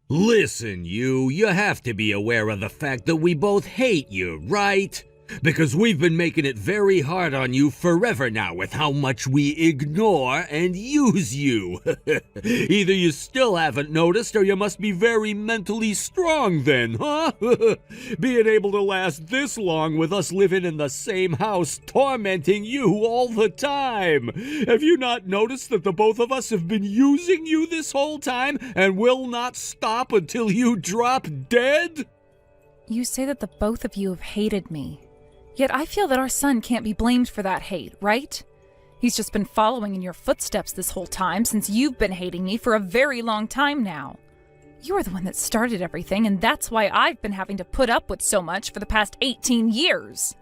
Listen, you have to be aware of the fact that we both hate you, right? Because we've been making it very hard on you forever now with how much we ignore and use you. Either you still haven't noticed or you must be very mentally strong then, huh? Being able to last this long with us living in the same house tormenting you all the time. Have you not noticed that the both of us have been using you this whole time and will not stop until you drop dead? You say that the both of you have hated me. Yet I feel that our son can't be blamed for that hate, right? He's just been following in your footsteps this whole time since you've been hating me for a very long time now. You are the one that started everything, and that's why I've been having to put up with so much for the past 18 years.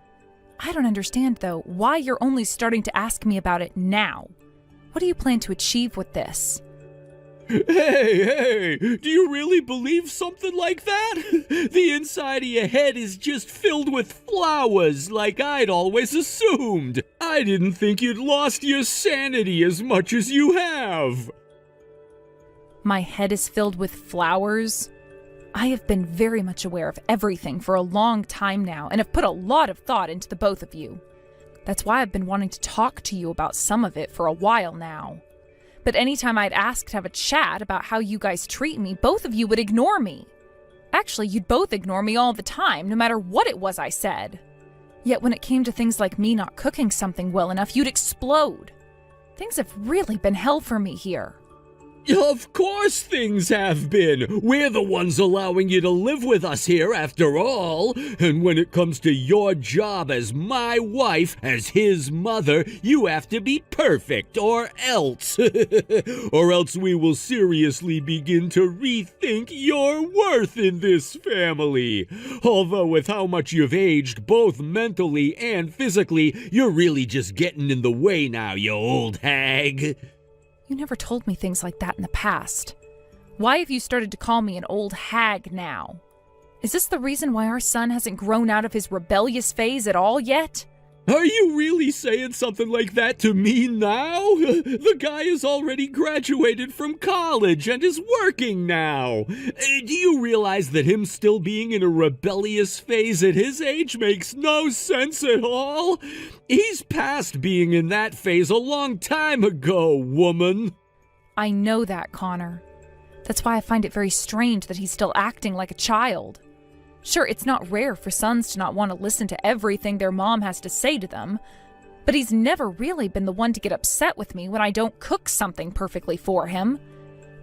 I don't understand, though, why you're only starting to ask me about it now. What do you plan to achieve with this? Hey, do you really believe something like that? The inside of your head is just filled with flowers, like I'd always assumed. I didn't think you'd lost your sanity as much as you have. My head is filled with flowers? I have been very much aware of everything for a long time now, and have put a lot of thought into the both of you. That's why I've been wanting to talk to you about some of it for a while now. But anytime I'd ask to have a chat about how you guys treat me, both of you would ignore me. Actually, you'd both ignore me all the time, no matter what it was I said. Yet when it came to things like me not cooking something well enough, you'd explode. Things have really been hell for me here. Of course things have been. We're the ones allowing you to live with us here after all. And when it comes to your job as my wife, as his mother, you have to be perfect or else. Or else we will seriously begin to rethink your worth in this family. Although with how much you've aged, both mentally and physically, you're really just getting in the way now, you old hag. You never told me things like that in the past. Why have you started to call me an old hag now? Is this the reason why our son hasn't grown out of his rebellious phase at all yet? Are you really saying something like that to me now? The guy has already graduated from college and is working now. Do you realize that him still being in a rebellious phase at his age makes no sense at all? He's past being in that phase a long time ago, woman. I know that, Connor. That's why I find it very strange that he's still acting like a child. Sure, it's not rare for sons to not want to listen to everything their mom has to say to them, but he's never really been the one to get upset with me when I don't cook something perfectly for him.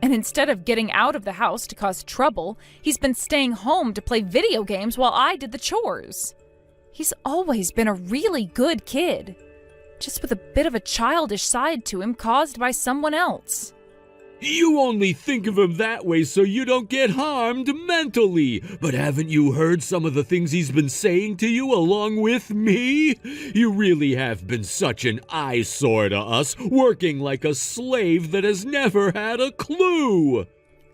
And instead of getting out of the house to cause trouble, he's been staying home to play video games while I did the chores. He's always been a really good kid, just with a bit of a childish side to him caused by someone else. You only think of him that way so you don't get harmed mentally. But haven't you heard some of the things he's been saying to you along with me? You really have been such an eyesore to us, working like a slave that has never had a clue.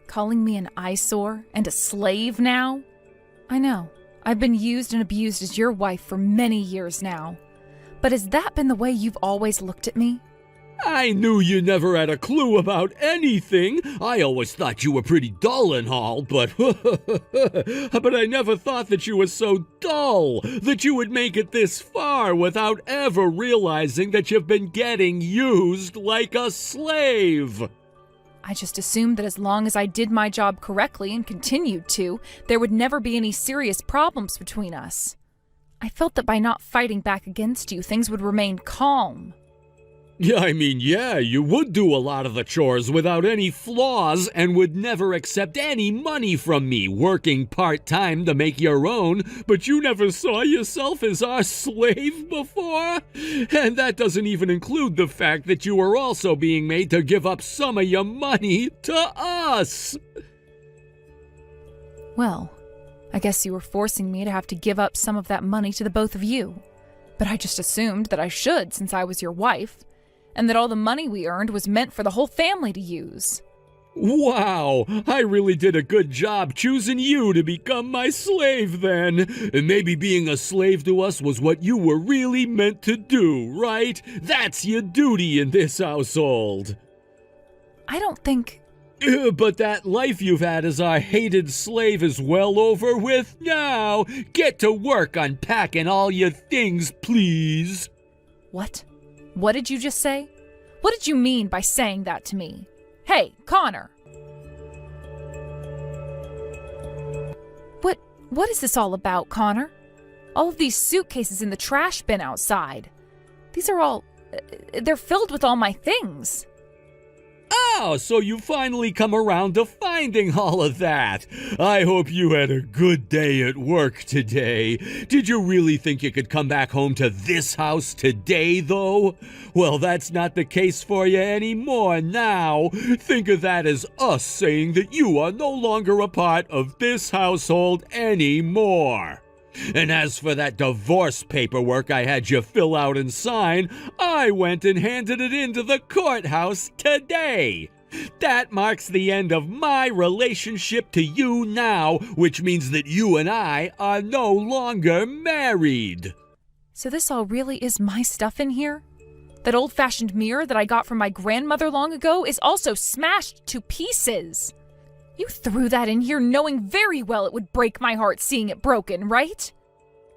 Calling me an eyesore and a slave now? I know. I've been used and abused as your wife for many years now. But has that been the way you've always looked at me? I knew you never had a clue about anything. I always thought you were pretty dull and all, but but I never thought that you were so dull, that you would make it this far without ever realizing that you've been getting used like a slave. I just assumed that as long as I did my job correctly and continued to, there would never be any serious problems between us. I felt that by not fighting back against you, things would remain calm. Yeah, you would do a lot of the chores without any flaws and would never accept any money from me, working part-time to make your own, but you never saw yourself as our slave before? And that doesn't even include the fact that you were also being made to give up some of your money to us! Well, I guess you were forcing me to have to give up some of that money to the both of you. But I just assumed that I should since I was your wife, and that all the money we earned was meant for the whole family to use. Wow, I really did a good job choosing you to become my slave then. And maybe being a slave to us was what you were really meant to do, right? That's your duty in this household. I don't think But that life you've had as our hated slave is well over with now. Get to work unpacking all your things, please. What? What did you just say? What did you mean by saying that to me? Hey, Connor! What is this all about, Connor? All of these suitcases in the trash bin outside. These are all... they're filled with all my things. Oh, so you finally come around to finding all of that. I hope you had a good day at work today. Did you really think you could come back home to this house today, though? Well, that's not the case for you anymore now. Think of that as us saying that you are no longer a part of this household anymore. And as for that divorce paperwork I had you fill out and sign, I went and handed it into the courthouse today. That marks the end of my relationship to you now, which means that you and I are no longer married. So this all really is my stuff in here? That old-fashioned mirror that I got from my grandmother long ago is also smashed to pieces. You threw that in here knowing very well it would break my heart seeing it broken, right?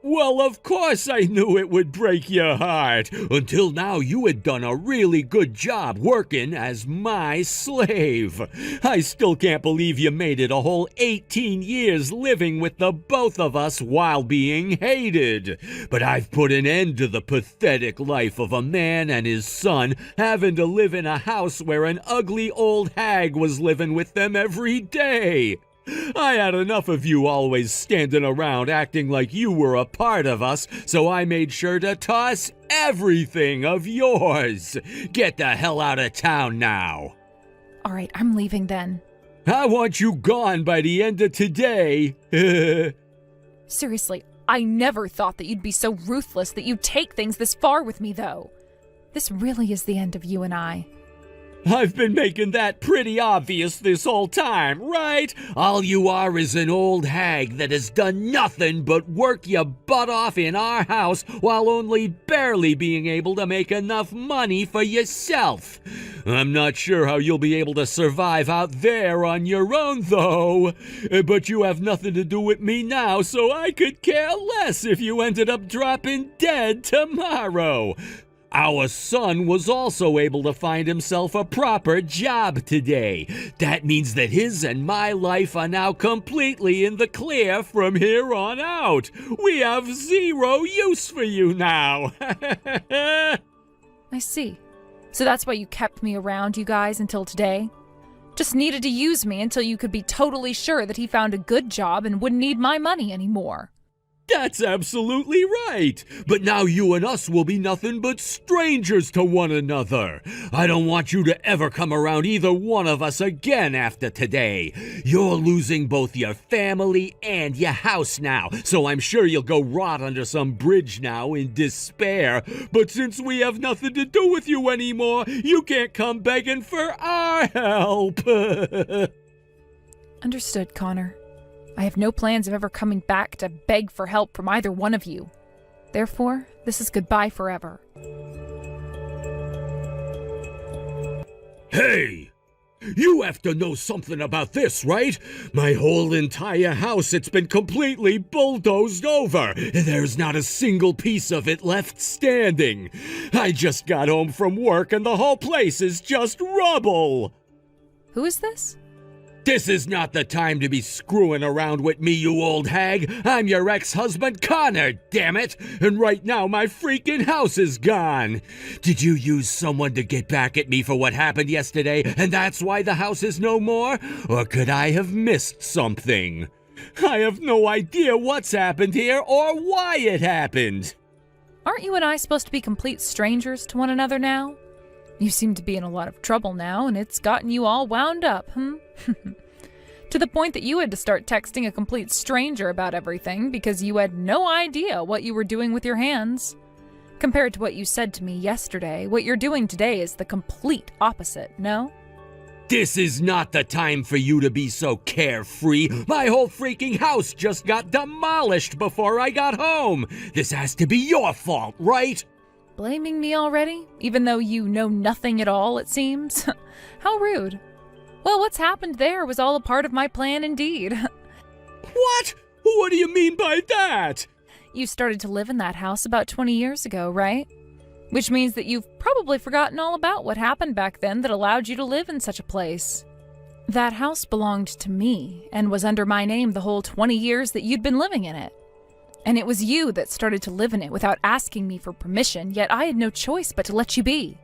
Well, of course I knew it would break your heart. Until now, you had done a really good job working as my slave. I still can't believe you made it a whole 18 years living with the both of us while being hated. But I've put an end to the pathetic life of a man and his son having to live in a house where an ugly old hag was living with them every day. I had enough of you always standing around acting like you were a part of us, so I made sure to toss everything of yours. Get the hell out of town now. All right, I'm leaving then. I want you gone by the end of today. Seriously, I never thought that you'd be so ruthless that you'd take things this far with me, though. This really is the end of you and I. I've been making that pretty obvious this whole time, right? All you are is an old hag that has done nothing but work your butt off in our house while only barely being able to make enough money for yourself. I'm not sure how you'll be able to survive out there on your own, though. But you have nothing to do with me now, so I could care less if you ended up dropping dead tomorrow. Our son was also able to find himself a proper job today. That means that his and my life are now completely in the clear from here on out. We have zero use for you now. I see. So that's why you kept me around, you guys, until today? Just needed to use me until you could be totally sure that he found a good job and wouldn't need my money anymore. That's absolutely right. But now you and us will be nothing but strangers to one another. I don't want you to ever come around either one of us again after today. You're losing both your family and your house now, so I'm sure you'll go rot under some bridge now in despair. But since we have nothing to do with you anymore, you can't come begging for our help. Understood, Connor. I have no plans of ever coming back to beg for help from either one of you. Therefore, this is goodbye forever. Hey! You have to know something about this, right? My whole entire house, it's been completely bulldozed over. There's not a single piece of it left standing. I just got home from work and the whole place is just rubble. Who is this? This is not the time to be screwing around with me, you old hag. I'm your ex-husband, Connor, damn it. And right now, my freaking house is gone. Did you use someone to get back at me for what happened yesterday, and that's why the house is no more? Or could I have missed something? I have no idea what's happened here or why it happened. Aren't you and I supposed to be complete strangers to one another now? You seem to be in a lot of trouble now, and it's gotten you all wound up, To the point that you had to start texting a complete stranger about everything because you had no idea what you were doing with your hands. Compared to what you said to me yesterday, what you're doing today is the complete opposite, no? This is not the time for you to be so carefree. My whole freaking house just got demolished before I got home. This has to be your fault, right? Blaming me already? Even though you know nothing at all, it seems? How rude. Well, what's happened there was all a part of my plan indeed. What? What do you mean by that? You started to live in that house about 20 years ago, right? Which means that you've probably forgotten all about what happened back then that allowed you to live in such a place. That house belonged to me and was under my name the whole 20 years that you'd been living in it. And it was you that started to live in it without asking me for permission, yet I had no choice but to let you be.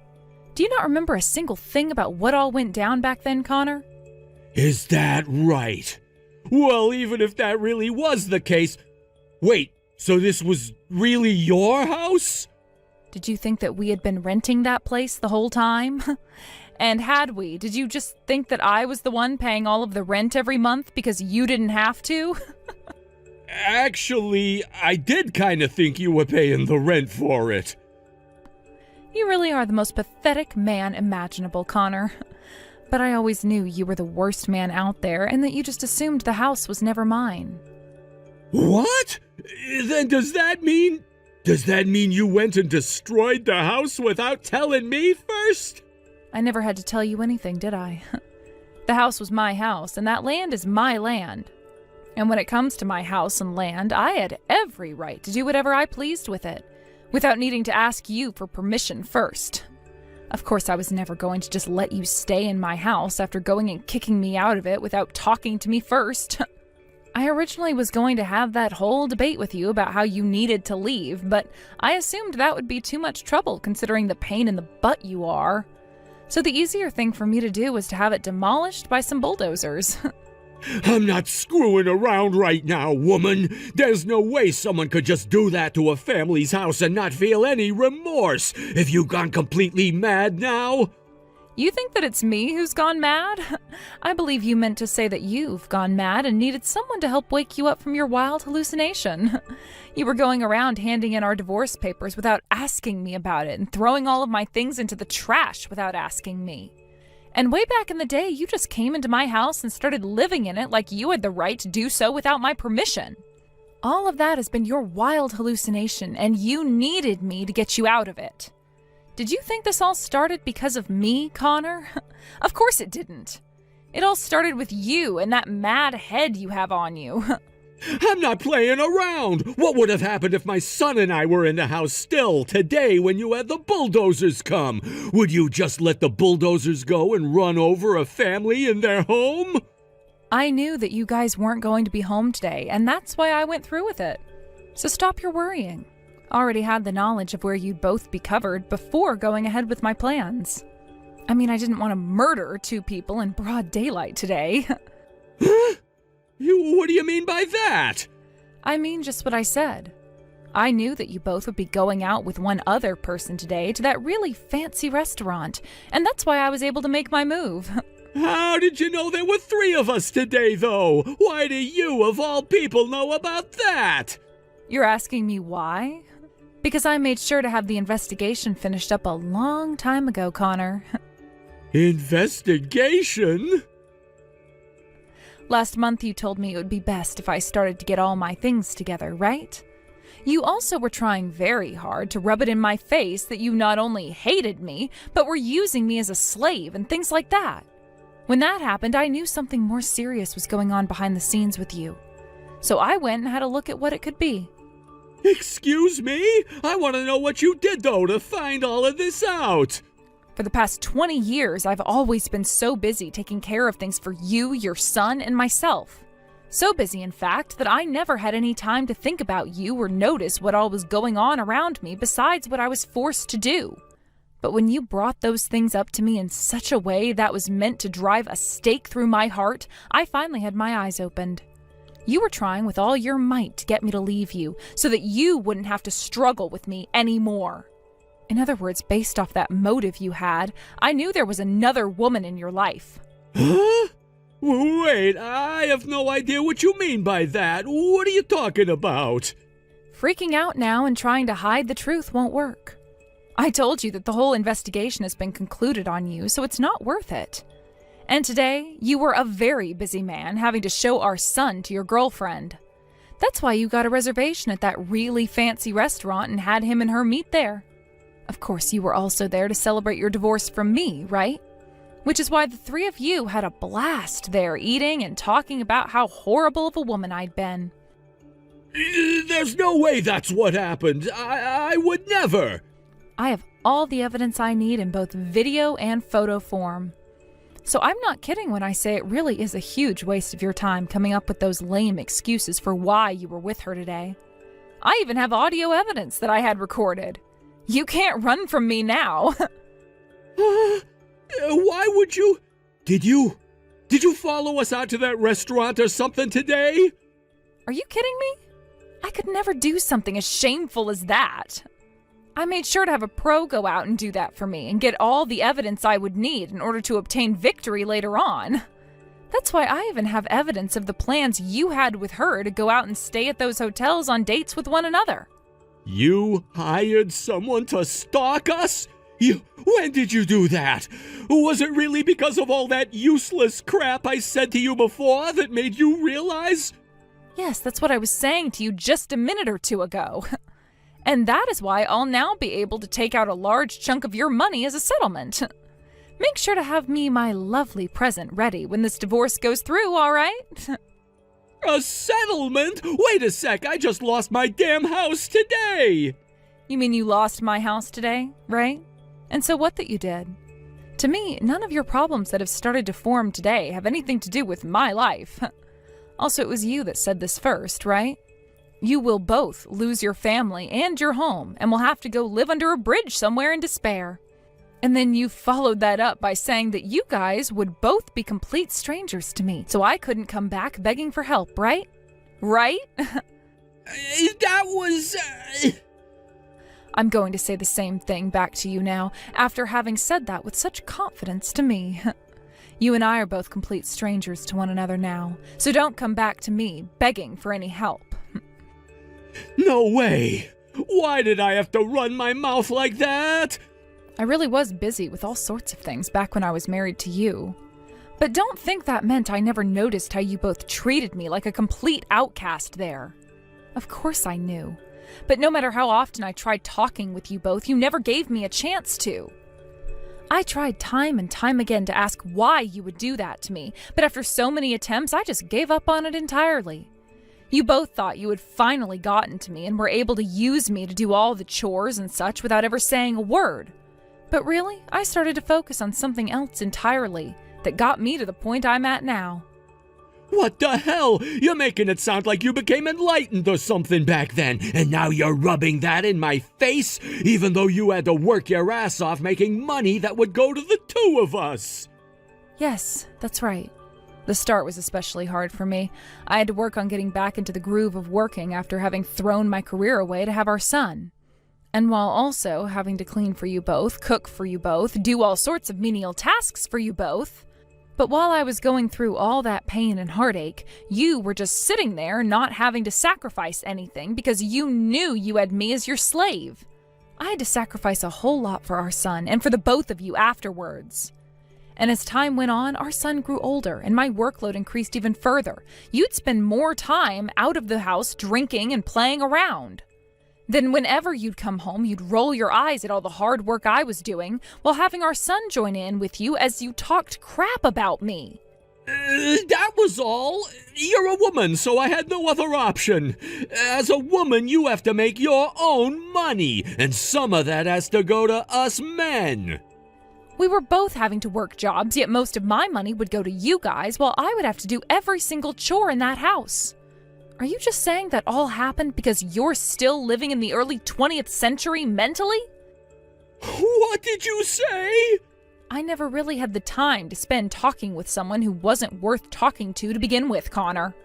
Do you not remember a single thing about what all went down back then, Connor? Is that right? Well, even if that really was the case... Wait, so this was really your house? Did you think that we had been renting that place the whole time? And had we, did you just think that I was the one paying all of the rent every month because you didn't have to? Actually, I did kind of think you were paying the rent for it. You really are the most pathetic man imaginable, Connor. But I always knew you were the worst man out there and that you just assumed the house was never mine. What? Then does that mean you went and destroyed the house without telling me first? I never had to tell you anything, did I? The house was my house, and that land is my land. And when it comes to my house and land, I had every right to do whatever I pleased with it, without needing to ask you for permission first. Of course, I was never going to just let you stay in my house after going and kicking me out of it without talking to me first. I originally was going to have that whole debate with you about how you needed to leave, but I assumed that would be too much trouble considering the pain in the butt you are. So the easier thing for me to do was to have it demolished by some bulldozers. I'm not screwing around right now, woman. There's no way someone could just do that to a family's house and not feel any remorse. Have you gone completely mad now? You think that it's me who's gone mad? I believe you meant to say that you've gone mad and needed someone to help wake you up from your wild hallucination. You were going around handing in our divorce papers without asking me about it and throwing all of my things into the trash without asking me. And way back in the day, you just came into my house and started living in it like you had the right to do so without my permission. All of that has been your wild hallucination, and you needed me to get you out of it. Did you think this all started because of me, Connor? Of course it didn't. It all started with you and that mad head you have on you. I'm not playing around. What would have happened if my son and I were in the house still today when you had the bulldozers come? Would you just let the bulldozers go and run over a family in their home? I knew that you guys weren't going to be home today, and that's why I went through with it. So stop your worrying. Already had the knowledge of where you'd both be covered before going ahead with my plans. I mean, I didn't want to murder two people in broad daylight today. Huh? What do you mean by that? I mean just what I said. I knew that you both would be going out with one other person today to that really fancy restaurant, and that's why I was able to make my move. How did you know there were 3 of us today, though? Why do you, of all people, know about that? You're asking me why? Because I made sure to have the investigation finished up a long time ago, Connor. Investigation? Last month you told me it would be best if I started to get all my things together, right? You also were trying very hard to rub it in my face that you not only hated me, but were using me as a slave and things like that. When that happened, I knew something more serious was going on behind the scenes with you. So I went and had a look at what it could be. Excuse me? I want to know what you did, though, to find all of this out. For the past 20 years, I've always been so busy taking care of things for you, your son, and myself. So busy, in fact, that I never had any time to think about you or notice what all was going on around me besides what I was forced to do. But when you brought those things up to me in such a way that was meant to drive a stake through my heart, I finally had my eyes opened. You were trying with all your might to get me to leave you so that you wouldn't have to struggle with me anymore. In other words, based off that motive you had, I knew there was another woman in your life. Huh? Wait, I have no idea what you mean by that. What are you talking about? Freaking out now and trying to hide the truth won't work. I told you that the whole investigation has been concluded on you, so it's not worth it. And today, you were a very busy man having to show our son to your girlfriend. That's why you got a reservation at that really fancy restaurant and had him and her meet there. Of course, you were also there to celebrate your divorce from me, right? Which is why the three of you had a blast there, eating and talking about how horrible of a woman I'd been. There's no way that's what happened. I would never. I have all the evidence I need in both video and photo form. So I'm not kidding when I say it really is a huge waste of your time coming up with those lame excuses for why you were with her today. I even have audio evidence that I had recorded. You can't run from me now. Why would you? Did you follow us out to that restaurant or something today? Are you kidding me? I could never do something as shameful as that. I made sure to have a pro go out and do that for me and get all the evidence I would need in order to obtain victory later on. That's why I even have evidence of the plans you had with her to go out and stay at those hotels on dates with one another. You hired someone to stalk us? When did you do that? Was it really because of all that useless crap I said to you before that made you realize? Yes, that's what I was saying to you just a minute or two ago. And that is why I'll now be able to take out a large chunk of your money as a settlement. Make sure to have me my lovely present ready when this divorce goes through, all right? A settlement? Wait a sec, I just lost my damn house today! You mean you lost my house today, right? And so what that you did? To me, none of your problems that have started to form today have anything to do with my life. Also, it was you that said this first, right? You will both lose your family and your home and will have to go live under a bridge somewhere in despair. And then you followed that up by saying that you guys would both be complete strangers to me, so I couldn't come back begging for help, right? Right? That was... I'm going to say the same thing back to you now, after having said that with such confidence to me. You and I are both complete strangers to one another now, so don't come back to me begging for any help. No way! Why did I have to run my mouth like that? I really was busy with all sorts of things back when I was married to you. But don't think that meant I never noticed how you both treated me like a complete outcast there. Of course I knew. But no matter how often I tried talking with you both, you never gave me a chance to. I tried time and time again to ask why you would do that to me, but after so many attempts, I just gave up on it entirely. You both thought you had finally gotten to me and were able to use me to do all the chores and such without ever saying a word. But really, I started to focus on something else entirely that got me to the point I'm at now. What the hell? You're making it sound like you became enlightened or something back then, and now you're rubbing that in my face, even though you had to work your ass off making money that would go to the two of us. Yes, that's right. The start was especially hard for me. I had to work on getting back into the groove of working after having thrown my career away to have our son. And while also having to clean for you both, cook for you both, do all sorts of menial tasks for you both. But while I was going through all that pain and heartache, you were just sitting there not having to sacrifice anything because you knew you had me as your slave. I had to sacrifice a whole lot for our son and for the both of you afterwards. And as time went on, our son grew older and my workload increased even further. You'd spend more time out of the house drinking and playing around. Then whenever you'd come home, you'd roll your eyes at all the hard work I was doing while having our son join in with you as you talked crap about me. That was all. You're a woman, so I had no other option. As a woman, you have to make your own money, and some of that has to go to us men. We were both having to work jobs, yet most of my money would go to you guys while I would have to do every single chore in that house. Are you just saying that all happened because you're still living in the early 20th century mentally? What did you say? I never really had the time to spend talking with someone who wasn't worth talking to begin with, Connor.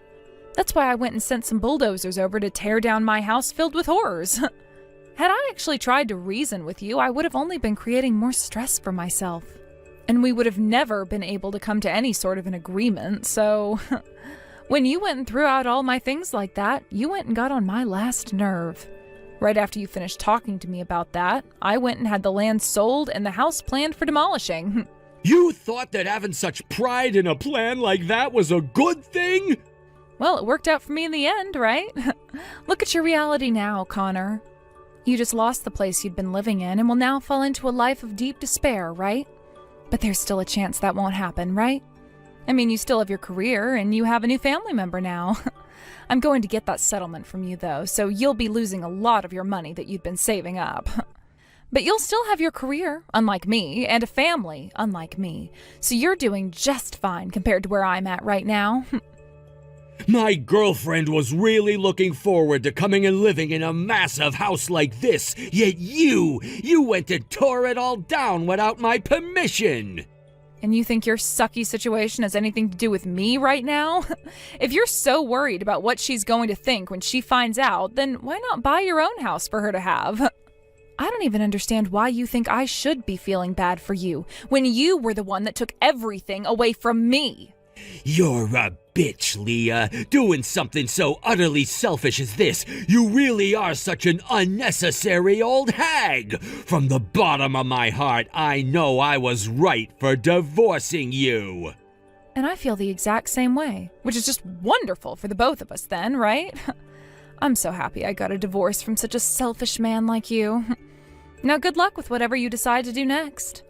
That's why I went and sent some bulldozers over to tear down my house filled with horrors. Had I actually tried to reason with you, I would have only been creating more stress for myself. And we would have never been able to come to any sort of an agreement, so... When you went and threw out all my things like that, you went and got on my last nerve. Right after you finished talking to me about that, I went and had the land sold and the house planned for demolishing. You thought that having such pride in a plan like that was a good thing? Well, it worked out for me in the end, right? Look at your reality now, Connor. You just lost the place you'd been living in and will now fall into a life of deep despair, right? But there's still a chance that won't happen, right? I mean, you still have your career, and you have a new family member now. I'm going to get that settlement from you, though, so you'll be losing a lot of your money that you'd been saving up. But you'll still have your career, unlike me, and a family, unlike me. So you're doing just fine compared to where I'm at right now. My girlfriend was really looking forward to coming and living in a massive house like this, yet you went and tore it all down without my permission. And you think your sucky situation has anything to do with me right now? If you're so worried about what she's going to think when she finds out, then why not buy your own house for her to have? I don't even understand why you think I should be feeling bad for you, when you were the one that took everything away from me. You're a bitch, Leah. Doing something so utterly selfish as this. You really are such an unnecessary old hag. From the bottom of my heart, I know I was right for divorcing you. And I feel the exact same way, which is just wonderful for the both of us then, right? I'm so happy I got a divorce from such a selfish man like you. Now good luck with whatever you decide to do next.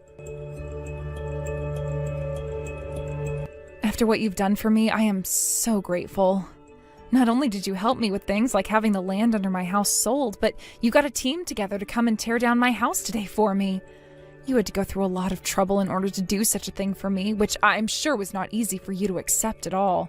After what you've done for me, I am so grateful. Not only did you help me with things like having the land under my house sold, but you got a team together to come and tear down my house today for me. You had to go through a lot of trouble in order to do such a thing for me, which I'm sure was not easy for you to accept at all.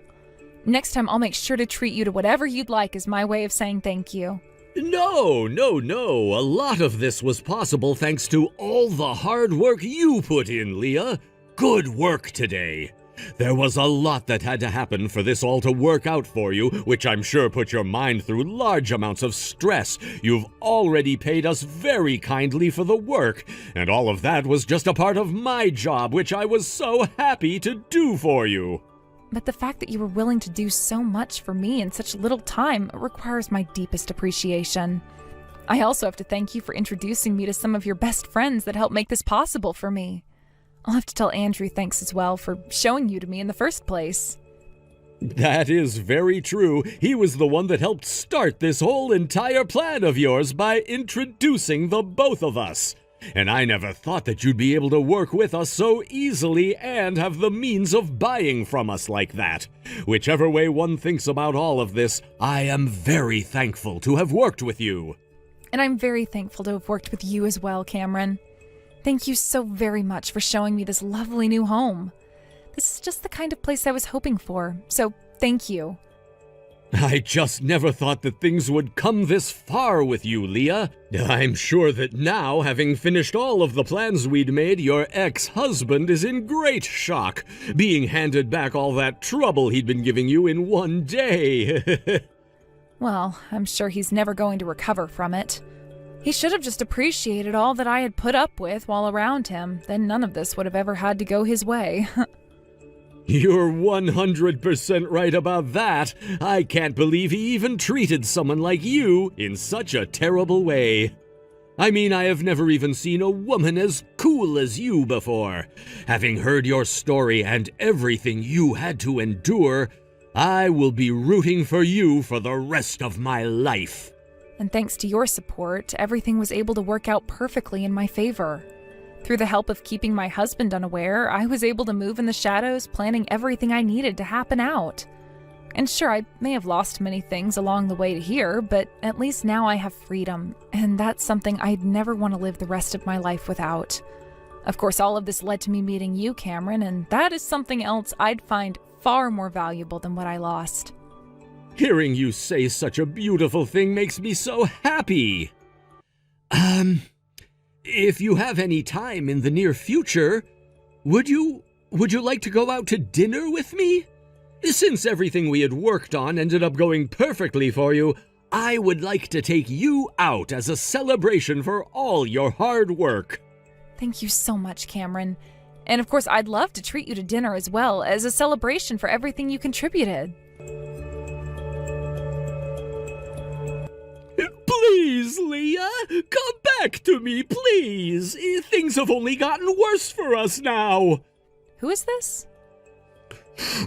Next time, I'll make sure to treat you to whatever you'd like as my way of saying thank you. No. A lot of this was possible thanks to all the hard work you put in, Leah. Good work today. There was a lot that had to happen for this all to work out for you, which I'm sure put your mind through large amounts of stress. You've already paid us very kindly for the work, and all of that was just a part of my job, which I was so happy to do for you. But the fact that you were willing to do so much for me in such little time requires my deepest appreciation. I also have to thank you for introducing me to some of your best friends that helped make this possible for me. I'll have to tell Andrew thanks as well for showing you to me in the first place. That is very true. He was the one that helped start this whole entire plan of yours by introducing the both of us. And I never thought that you'd be able to work with us so easily and have the means of buying from us like that. Whichever way one thinks about all of this, I am very thankful to have worked with you. And I'm very thankful to have worked with you as well, Cameron. Thank you so very much for showing me this lovely new home. This is just the kind of place I was hoping for, so thank you. I just never thought that things would come this far with you, Leah. I'm sure that now, having finished all of the plans we'd made, your ex-husband is in great shock, being handed back all that trouble he'd been giving you in one day. Well, I'm sure he's never going to recover from it. He should have just appreciated all that I had put up with while around him. Then none of this would have ever had to go his way. You're 100% right about that. I can't believe he even treated someone like you in such a terrible way. I mean, I have never even seen a woman as cool as you before. Having heard your story and everything you had to endure, I will be rooting for you for the rest of my life. And thanks to your support, everything was able to work out perfectly in my favor. Through the help of keeping my husband unaware, I was able to move in the shadows, planning everything I needed to happen out. And sure, I may have lost many things along the way to here, but at least now I have freedom, and that's something I'd never want to live the rest of my life without. Of course, all of this led to me meeting you, Cameron, and that is something else I'd find far more valuable than what I lost. Hearing you say such a beautiful thing makes me so happy. If you have any time in the near future, would you like to go out to dinner with me? Since everything we had worked on ended up going perfectly for you, I would like to take you out as a celebration for all your hard work. Thank you so much, Cameron. And of course, I'd love to treat you to dinner as well, as a celebration for everything you contributed. Please, Leah, come back to me, please. Things have only gotten worse for us now. Who is this?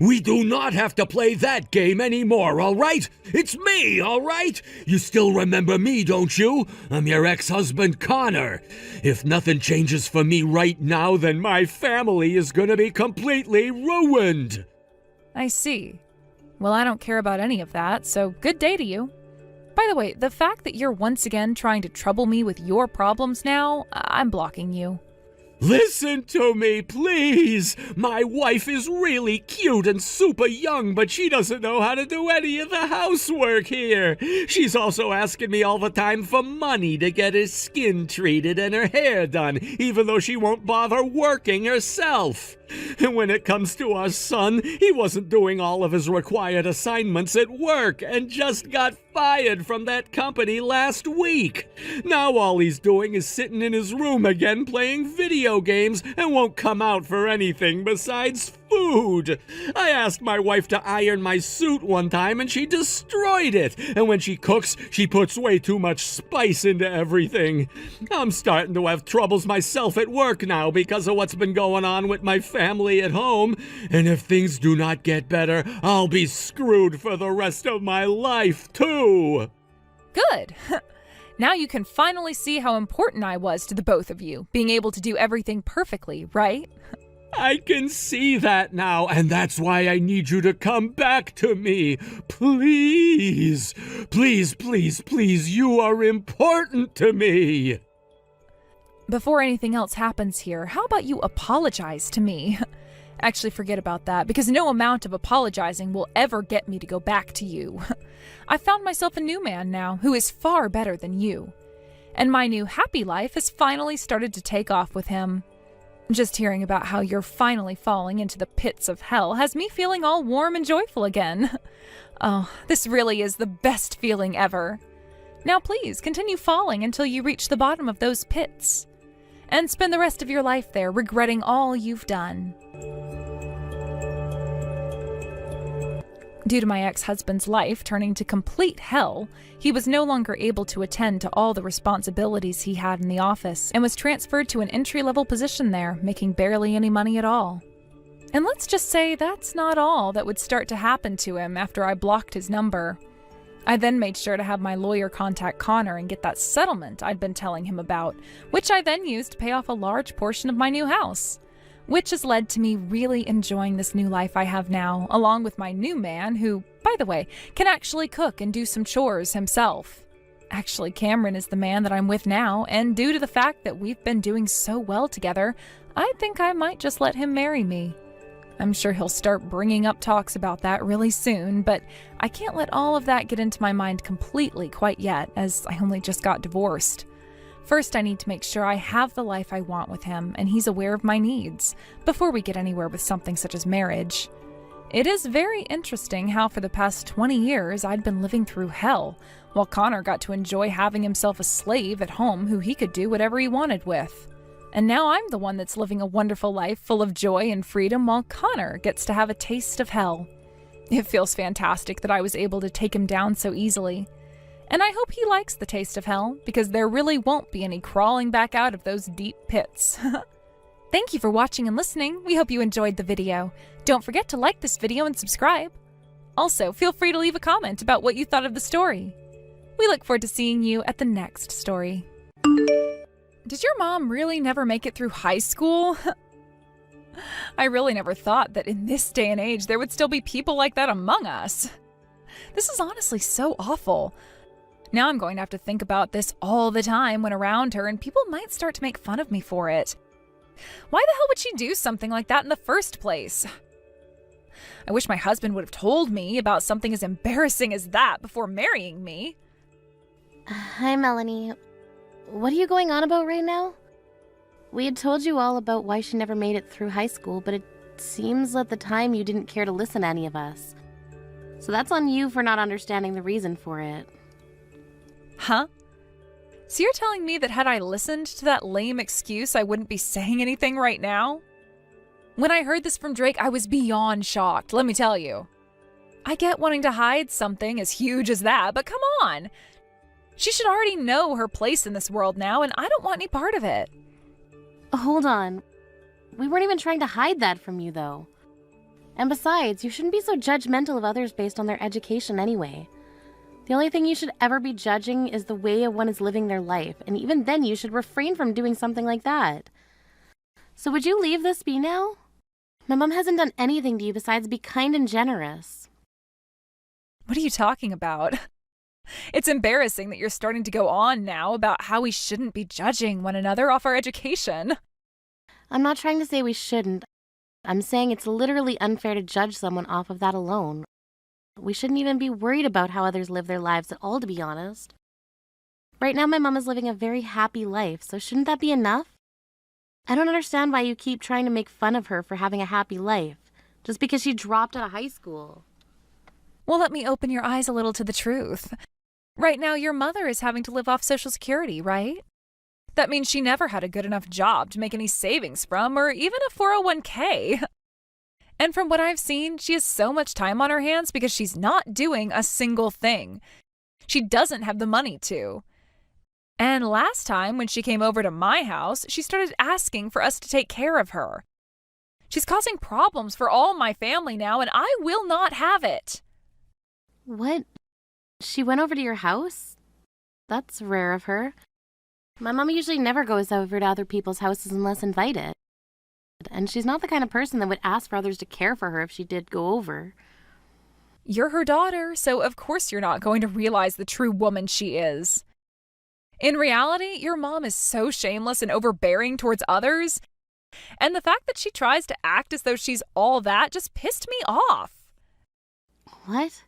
We do not have to play that game anymore, all right? It's me, all right? You still remember me, don't you? I'm your ex-husband, Connor. If nothing changes for me right now, then my family is gonna be completely ruined. I see. Well, I don't care about any of that, so good day to you. By the way, the fact that you're once again trying to trouble me with your problems now, I'm blocking you. Listen to me, please! My wife is really cute and super young, but she doesn't know how to do any of the housework here. She's also asking me all the time for money to get her skin treated and her hair done, even though she won't bother working herself. And when it comes to our son, he wasn't doing all of his required assignments at work and just got fired from that company last week. Now all he's doing is sitting in his room again playing video games and won't come out for anything besides food. I asked my wife to iron my suit one time and she destroyed it. And when she cooks, she puts way too much spice into everything. I'm starting to have troubles myself at work now because of what's been going on with my family at home. And if things do not get better, I'll be screwed for the rest of my life, too. Good. Now you can finally see how important I was to the both of you, being able to do everything perfectly, right? I can see that now, and that's why I need you to come back to me. Please, please, please, please, you are important to me. Before anything else happens here, how about you apologize to me? Actually, forget about that, because no amount of apologizing will ever get me to go back to you. I found myself a new man now, who is far better than you. And my new happy life has finally started to take off with him. Just hearing about how you're finally falling into the pits of hell has me feeling all warm and joyful again. Oh, this really is the best feeling ever. Now please, continue falling until you reach the bottom of those pits. And spend the rest of your life there, regretting all you've done. Due to my ex-husband's life turning to complete hell, he was no longer able to attend to all the responsibilities he had in the office and was transferred to an entry-level position there, making barely any money at all. And let's just say that's not all that would start to happen to him after I blocked his number. I then made sure to have my lawyer contact Connor and get that settlement I'd been telling him about, which I then used to pay off a large portion of my new house. Which has led to me really enjoying this new life I have now, along with my new man who, by the way, can actually cook and do some chores himself. Actually, Cameron is the man that I'm with now, and due to the fact that we've been doing so well together, I think I might just let him marry me. I'm sure he'll start bringing up talks about that really soon, but I can't let all of that get into my mind completely quite yet, as I only just got divorced. First, I need to make sure I have the life I want with him, and he's aware of my needs, before we get anywhere with something such as marriage. It is very interesting how for the past 20 years I'd been living through hell, while Connor got to enjoy having himself a slave at home who he could do whatever he wanted with. And now I'm the one that's living a wonderful life full of joy and freedom, while Connor gets to have a taste of hell. It feels fantastic that I was able to take him down so easily. And I hope he likes the taste of hell, because there really won't be any crawling back out of those deep pits. Thank you for watching and listening. We hope you enjoyed the video. Don't forget to like this video and subscribe. Also, feel free to leave a comment about what you thought of the story. We look forward to seeing you at the next story. Did your mom really never make it through high school? I really never thought that in this day and age there would still be people like that among us. This is honestly so awful. Now I'm going to have to think about this all the time when around her, and people might start to make fun of me for it. Why the hell would she do something like that in the first place? I wish my husband would have told me about something as embarrassing as that before marrying me. Hi, Melanie. What are you going on about right now? We had told you all about why she never made it through high school, but it seems at the time you didn't care to listen to any of us. So that's on you for not understanding the reason for it. Huh? So you're telling me that had I listened to that lame excuse, I wouldn't be saying anything right now? When I heard this from Drake, I was beyond shocked, let me tell you. I get wanting to hide something as huge as that, but come on! She should already know her place in this world now, and I don't want any part of it. Hold on. We weren't even trying to hide that from you, though. And besides, you shouldn't be so judgmental of others based on their education anyway. The only thing you should ever be judging is the way one is living their life, and even then you should refrain from doing something like that. So would you leave this be now? My mom hasn't done anything to you besides be kind and generous. What are you talking about? It's embarrassing that you're starting to go on now about how we shouldn't be judging one another off our education. I'm not trying to say we shouldn't. I'm saying it's literally unfair to judge someone off of that alone. We shouldn't even be worried about how others live their lives at all, to be honest. Right now, my mom is living a very happy life, so shouldn't that be enough? I don't understand why you keep trying to make fun of her for having a happy life, just because she dropped out of high school. Well, let me open your eyes a little to the truth. Right now, your mother is having to live off Social Security, right? That means she never had a good enough job to make any savings from, or even a 401k. And from what I've seen, she has so much time on her hands because she's not doing a single thing. She doesn't have the money to. And last time, when she came over to my house, she started asking for us to take care of her. She's causing problems for all my family now, and I will not have it. What? She went over to your house? That's rare of her. My mom usually never goes over to other people's houses unless invited. And she's not the kind of person that would ask for others to care for her if she did go over. You're her daughter, so of course you're not going to realize the true woman she is. In reality, your mom is so shameless and overbearing towards others, and the fact that she tries to act as though she's all that just pissed me off. What?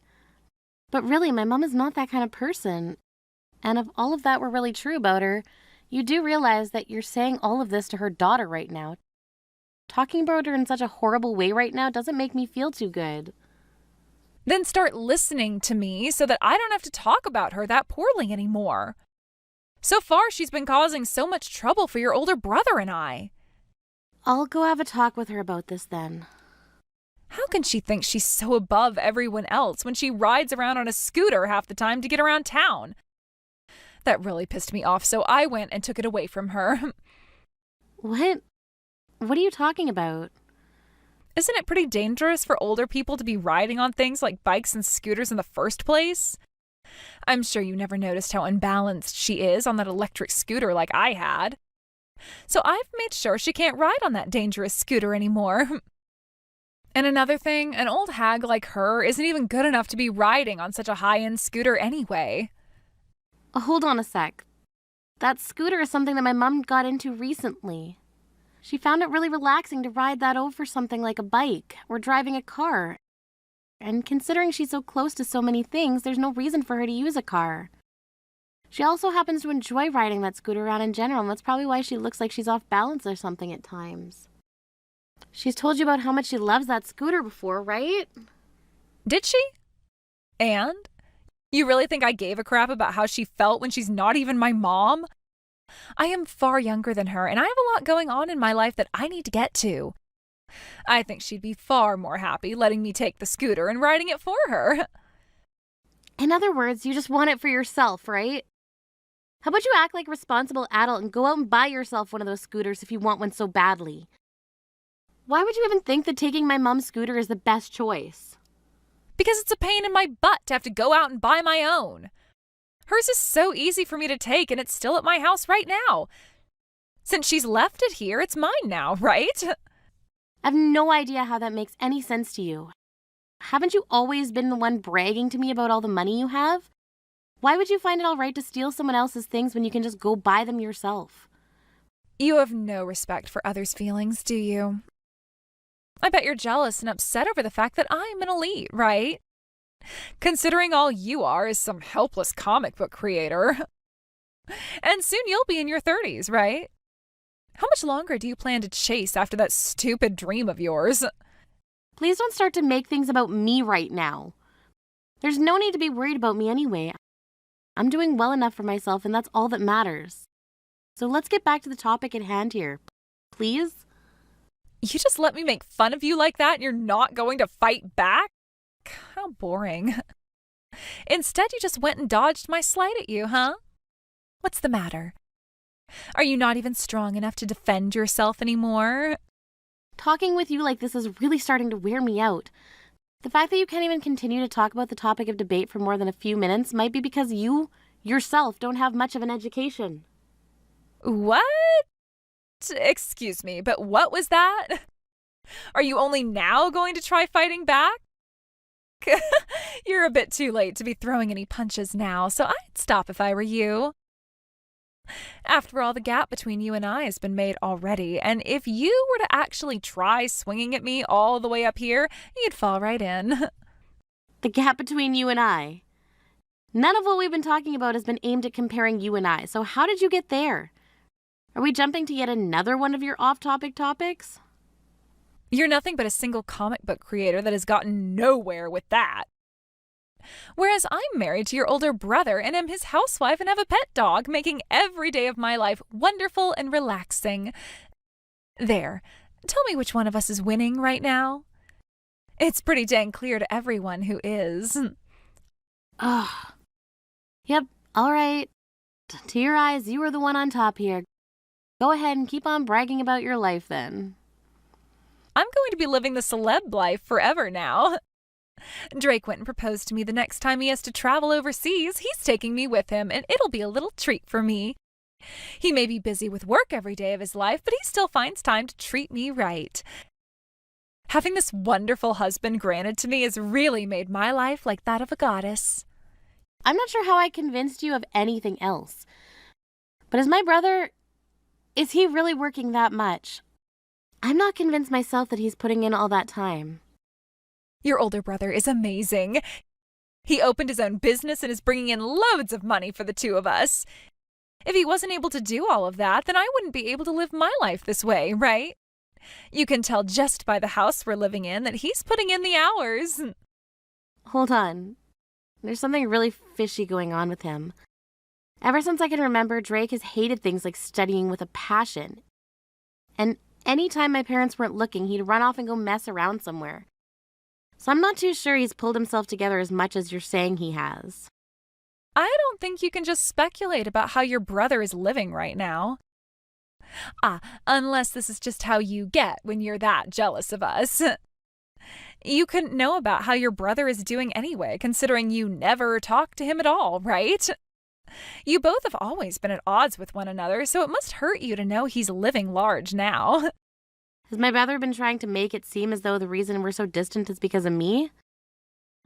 But really, my mom is not that kind of person. And if all of that were really true about her, you do realize that you're saying all of this to her daughter right now. Talking about her in such a horrible way right now doesn't make me feel too good. Then start listening to me so that I don't have to talk about her that poorly anymore. So far, she's been causing so much trouble for your older brother and I. I'll go have a talk with her about this then. How can she think she's so above everyone else when she rides around on a scooter half the time to get around town? That really pissed me off, so I went and took it away from her. What? What are you talking about? Isn't it pretty dangerous for older people to be riding on things like bikes and scooters in the first place? I'm sure you never noticed how unbalanced she is on that electric scooter like I had. So I've made sure she can't ride on that dangerous scooter anymore. And another thing, an old hag like her isn't even good enough to be riding on such a high-end scooter anyway. Hold on a sec. That scooter is something that my mom got into recently. She found it really relaxing to ride that over something like a bike or driving a car. And considering she's so close to so many things, there's no reason for her to use a car. She also happens to enjoy riding that scooter around in general, and that's probably why she looks like she's off balance or something at times. She's told you about how much she loves that scooter before, right? Did she? And? You really think I gave a crap about how she felt when she's not even my mom? I am far younger than her, and I have a lot going on in my life that I need to get to. I think she'd be far more happy letting me take the scooter and riding it for her. In other words, you just want it for yourself, right? How about you act like a responsible adult and go out and buy yourself one of those scooters if you want one so badly? Why would you even think that taking my mom's scooter is the best choice? Because it's a pain in my butt to have to go out and buy my own. Hers is so easy for me to take, and it's still at my house right now. Since she's left it here, it's mine now, right? I have no idea how that makes any sense to you. Haven't you always been the one bragging to me about all the money you have? Why would you find it all right to steal someone else's things when you can just go buy them yourself? You have no respect for others' feelings, do you? I bet you're jealous and upset over the fact that I'm an elite, right? Considering all you are is some helpless comic book creator. And soon you'll be in your 30s, right? How much longer do you plan to chase after that stupid dream of yours? Please don't start to make things about me right now. There's no need to be worried about me anyway. I'm doing well enough for myself, and that's all that matters. So let's get back to the topic at hand here. Please? You just let me make fun of you like that and you're not going to fight back? How boring. Instead, you just went and dodged my slight at you, huh? What's the matter? Are you not even strong enough to defend yourself anymore? Talking with you like this is really starting to wear me out. The fact that you can't even continue to talk about the topic of debate for more than a few minutes might be because you, yourself, don't have much of an education. What? Excuse me, but what was that? Are you only now going to try fighting back? You're a bit too late to be throwing any punches now, so I'd stop if I were you. After all, the gap between you and I has been made already, and if you were to actually try swinging at me all the way up here, you'd fall right in. The gap between you and I. None of what we've been talking about has been aimed at comparing you and I, so how did you get there? Are we jumping to yet another one of your off-topic topics? You're nothing but a single comic book creator that has gotten nowhere with that. Whereas I'm married to your older brother and am his housewife and have a pet dog, making every day of my life wonderful and relaxing. There. Tell me which one of us is winning right now. It's pretty dang clear to everyone who is. Ugh. Yep, all right. To your eyes, you are the one on top here. Go ahead and keep on bragging about your life then. I'm going to be living the celeb life forever now. Drake went and proposed to me the next time he has to travel overseas. He's taking me with him, and it'll be a little treat for me. He may be busy with work every day of his life, but he still finds time to treat me right. Having this wonderful husband granted to me has really made my life like that of a goddess. I'm not sure how I convinced you of anything else. But as my brother, is he really working that much? I'm not convinced myself that he's putting in all that time. Your older brother is amazing. He opened his own business and is bringing in loads of money for the two of us. If he wasn't able to do all of that, then I wouldn't be able to live my life this way, right? You can tell just by the house we're living in that he's putting in the hours. Hold on. There's something really fishy going on with him. Ever since I can remember, Drake has hated things like studying with a passion. And anytime my parents weren't looking, he'd run off and go mess around somewhere. So I'm not too sure he's pulled himself together as much as you're saying he has. I don't think you can just speculate about how your brother is living right now. Unless this is just how you get when you're that jealous of us. You couldn't know about how your brother is doing anyway, considering you never talk to him at all, right? You both have always been at odds with one another, so it must hurt you to know he's living large now. Has my brother been trying to make it seem as though the reason we're so distant is because of me?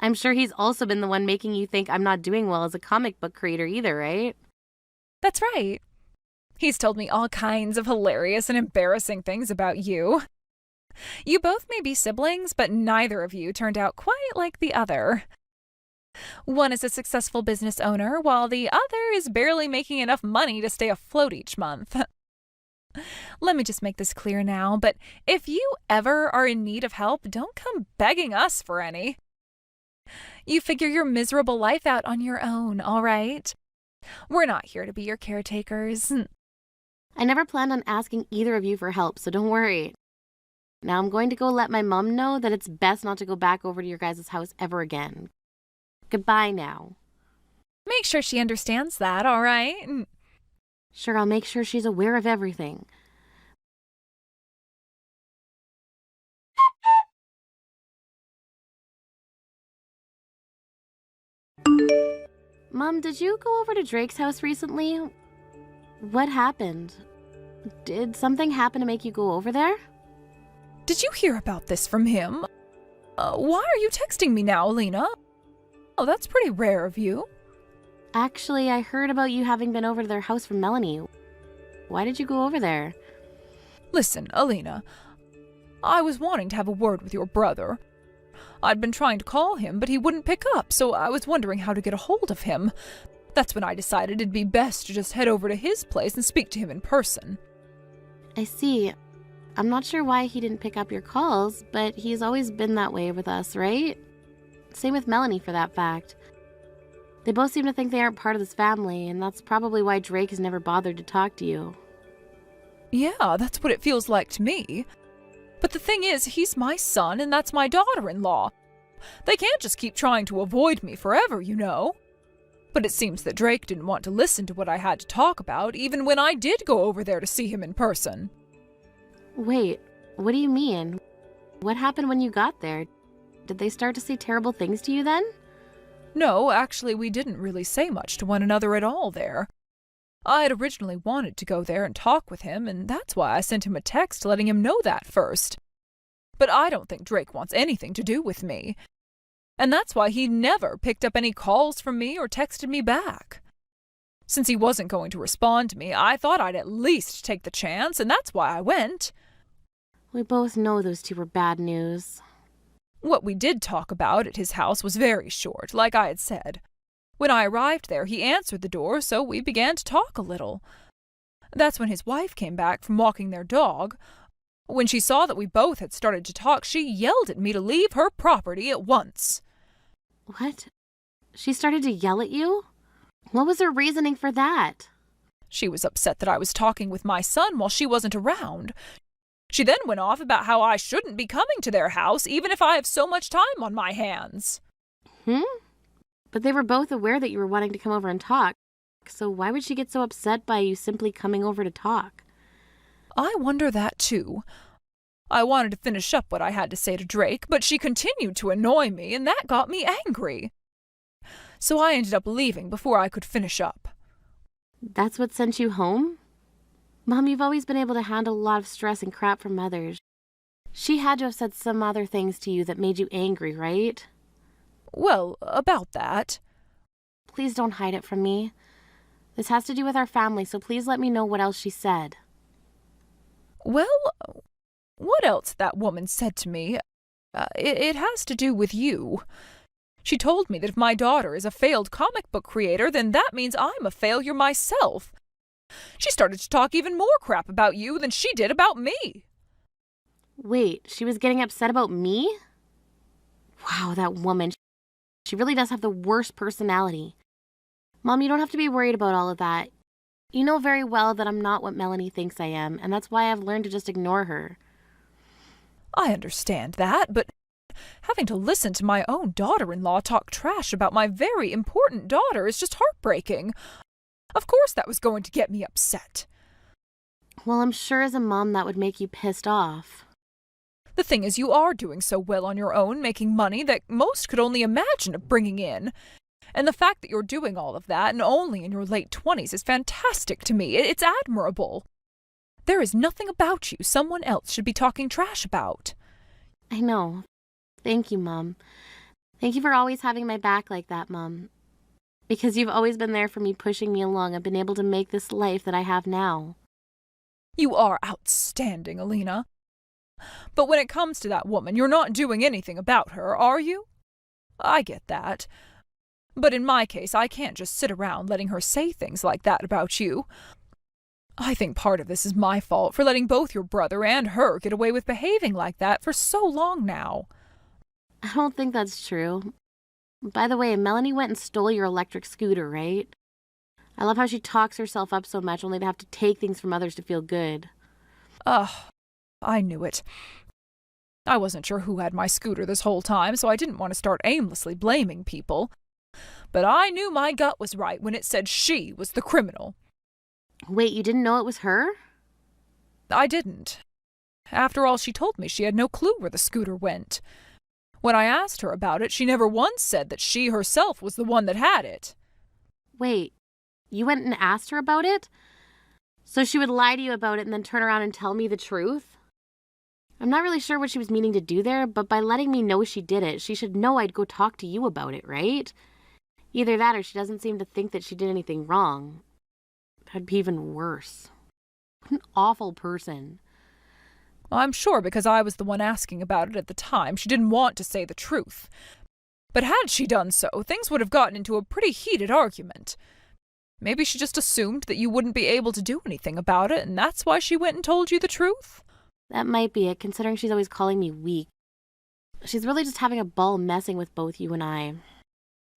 I'm sure he's also been the one making you think I'm not doing well as a comic book creator either, right? That's right. He's told me all kinds of hilarious and embarrassing things about you. You both may be siblings, but neither of you turned out quite like the other. One is a successful business owner, while the other is barely making enough money to stay afloat each month. Let me just make this clear now, but if you ever are in need of help, don't come begging us for any. You figure your miserable life out on your own, all right? We're not here to be your caretakers. I never planned on asking either of you for help, so don't worry. Now I'm going to go let my mom know that it's best not to go back over to your guys' house ever again. Goodbye now. Make sure she understands that, all right? Sure, I'll make sure she's aware of everything. Mom, did you go over to Drake's house recently? What happened? Did something happen to make you go over there? Did you hear about this from him? Why are you texting me now, Alina? Oh, that's pretty rare of you. Actually, I heard about you having been over to their house from Melanie. Why did you go over there? Listen, Alina, I was wanting to have a word with your brother. I'd been trying to call him, but he wouldn't pick up, so I was wondering how to get a hold of him. That's when I decided it'd be best to just head over to his place and speak to him in person. I see. I'm not sure why he didn't pick up your calls, but he's always been that way with us, right? Same with Melanie, for that fact. They both seem to think they aren't part of this family, and that's probably why Drake has never bothered to talk to you. Yeah, that's what it feels like to me. But the thing is, he's my son and that's my daughter-in-law. They can't just keep trying to avoid me forever, you know. But it seems that Drake didn't want to listen to what I had to talk about, even when I did go over there to see him in person. Wait, What do you mean? What happened when you got there? Did they start to say terrible things to you then? No, actually, we didn't really say much to one another at all there. I had originally wanted to go there and talk with him, and that's why I sent him a text letting him know that first. But I don't think Drake wants anything to do with me. And that's why he never picked up any calls from me or texted me back. Since he wasn't going to respond to me, I thought I'd at least take the chance, and that's why I went. We both know those two were bad news. What we did talk about at his house was very short, like I had said. When I arrived there, he answered the door, so we began to talk a little. That's when his wife came back from walking their dog. When she saw that we both had started to talk, she yelled at me to leave her property at once. What? She started to yell at you? What was her reasoning for that? She was upset that I was talking with my son while she wasn't around. She then went off about how I shouldn't be coming to their house, even if I have so much time on my hands. But they were both aware that you were wanting to come over and talk, so why would she get so upset by you simply coming over to talk? I wonder that too. I wanted to finish up what I had to say to Drake, but she continued to annoy me, and that got me angry. So I ended up leaving before I could finish up. That's what sent you home? Mom, you've always been able to handle a lot of stress and crap from others. She had to have said some other things to you that made you angry, right? Well, about that. Please don't hide it from me. This has to do with our family, so please let me know what else she said. Well, what else that woman said to me? It has to do with you. She told me that if my daughter is a failed comic book creator, then that means I'm a failure myself. She started to talk even more crap about you than she did about me. Wait, she was getting upset about me? Wow, that woman. She really does have the worst personality. Mom, you don't have to be worried about all of that. You know very well that I'm not what Melanie thinks I am, and that's why I've learned to just ignore her. I understand that, but having to listen to my own daughter-in-law talk trash about my very important daughter is just heartbreaking. Of course that was going to get me upset. Well, I'm sure as a mom that would make you pissed off. The thing is, you are doing so well on your own, making money that most could only imagine of bringing in. And the fact that you're doing all of that, and only in your late 20s, is fantastic to me. It's admirable. There is nothing about you someone else should be talking trash about. I know. Thank you, Mom. Thank you for always having my back like that, Mom. Because you've always been there for me, pushing me along. I've been able to make this life that I have now. You are outstanding, Alina. But when it comes to that woman, you're not doing anything about her, are you? I get that. But in my case, I can't just sit around letting her say things like that about you. I think part of this is my fault for letting both your brother and her get away with behaving like that for so long now. I don't think that's true. By the way, Melanie went and stole your electric scooter, right? I love how she talks herself up so much only to have to take things from others to feel good. Ugh, I knew it. I wasn't sure who had my scooter this whole time, so I didn't want to start aimlessly blaming people. But I knew my gut was right when it said she was the criminal. Wait, you didn't know it was her? I didn't. After all, she told me she had no clue where the scooter went. When I asked her about it, she never once said that she herself was the one that had it. Wait, you went and asked her about it? So she would lie to you about it and then turn around and tell me the truth? I'm not really sure what she was meaning to do there, but by letting me know she did it, she should know I'd go talk to you about it, right? Either that or she doesn't seem to think that she did anything wrong. That'd be even worse. What an awful person. I'm sure because I was the one asking about it at the time, she didn't want to say the truth. But had she done so, things would have gotten into a pretty heated argument. Maybe she just assumed that you wouldn't be able to do anything about it, and that's why she went and told you the truth? That might be it, considering she's always calling me weak. She's really just having a ball messing with both you and I.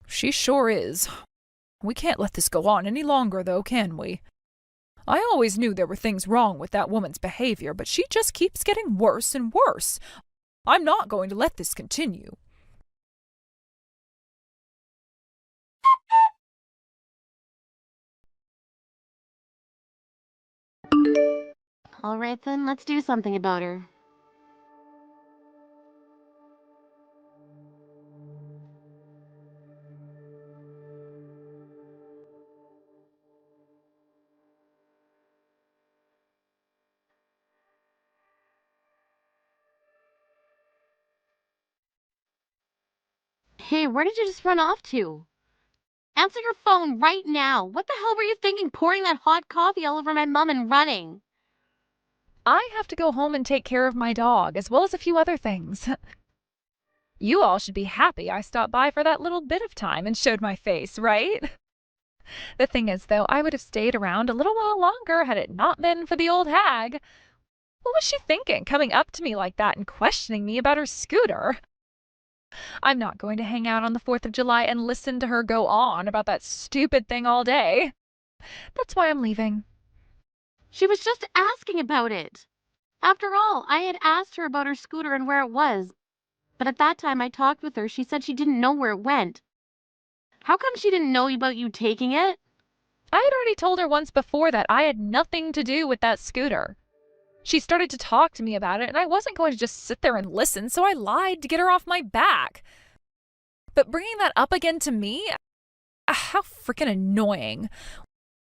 She sure is. We can't let this go on any longer, though, can we? I always knew there were things wrong with that woman's behavior, but she just keeps getting worse and worse. I'm not going to let this continue. All right then, let's do something about her. Hey, where did you just run off to? Answer your phone right now. What the hell were you thinking pouring that hot coffee all over my mum and running? I have to go home and take care of my dog, as well as a few other things. You all should be happy I stopped by for that little bit of time and showed my face, right? The thing is, though, I would have stayed around a little while longer had it not been for the old hag. What was she thinking, coming up to me like that and questioning me about her scooter? I'm not going to hang out on the 4th of July and listen to her go on about that stupid thing all day. That's why I'm leaving. She was just asking about it. After all, I had asked her about her scooter and where it was. But at that time I talked with her, she said she didn't know where it went. How come she didn't know about you taking it? I had already told her once before that I had nothing to do with that scooter. She started to talk to me about it, and I wasn't going to just sit there and listen, so I lied to get her off my back. But bringing that up again to me? How freaking annoying.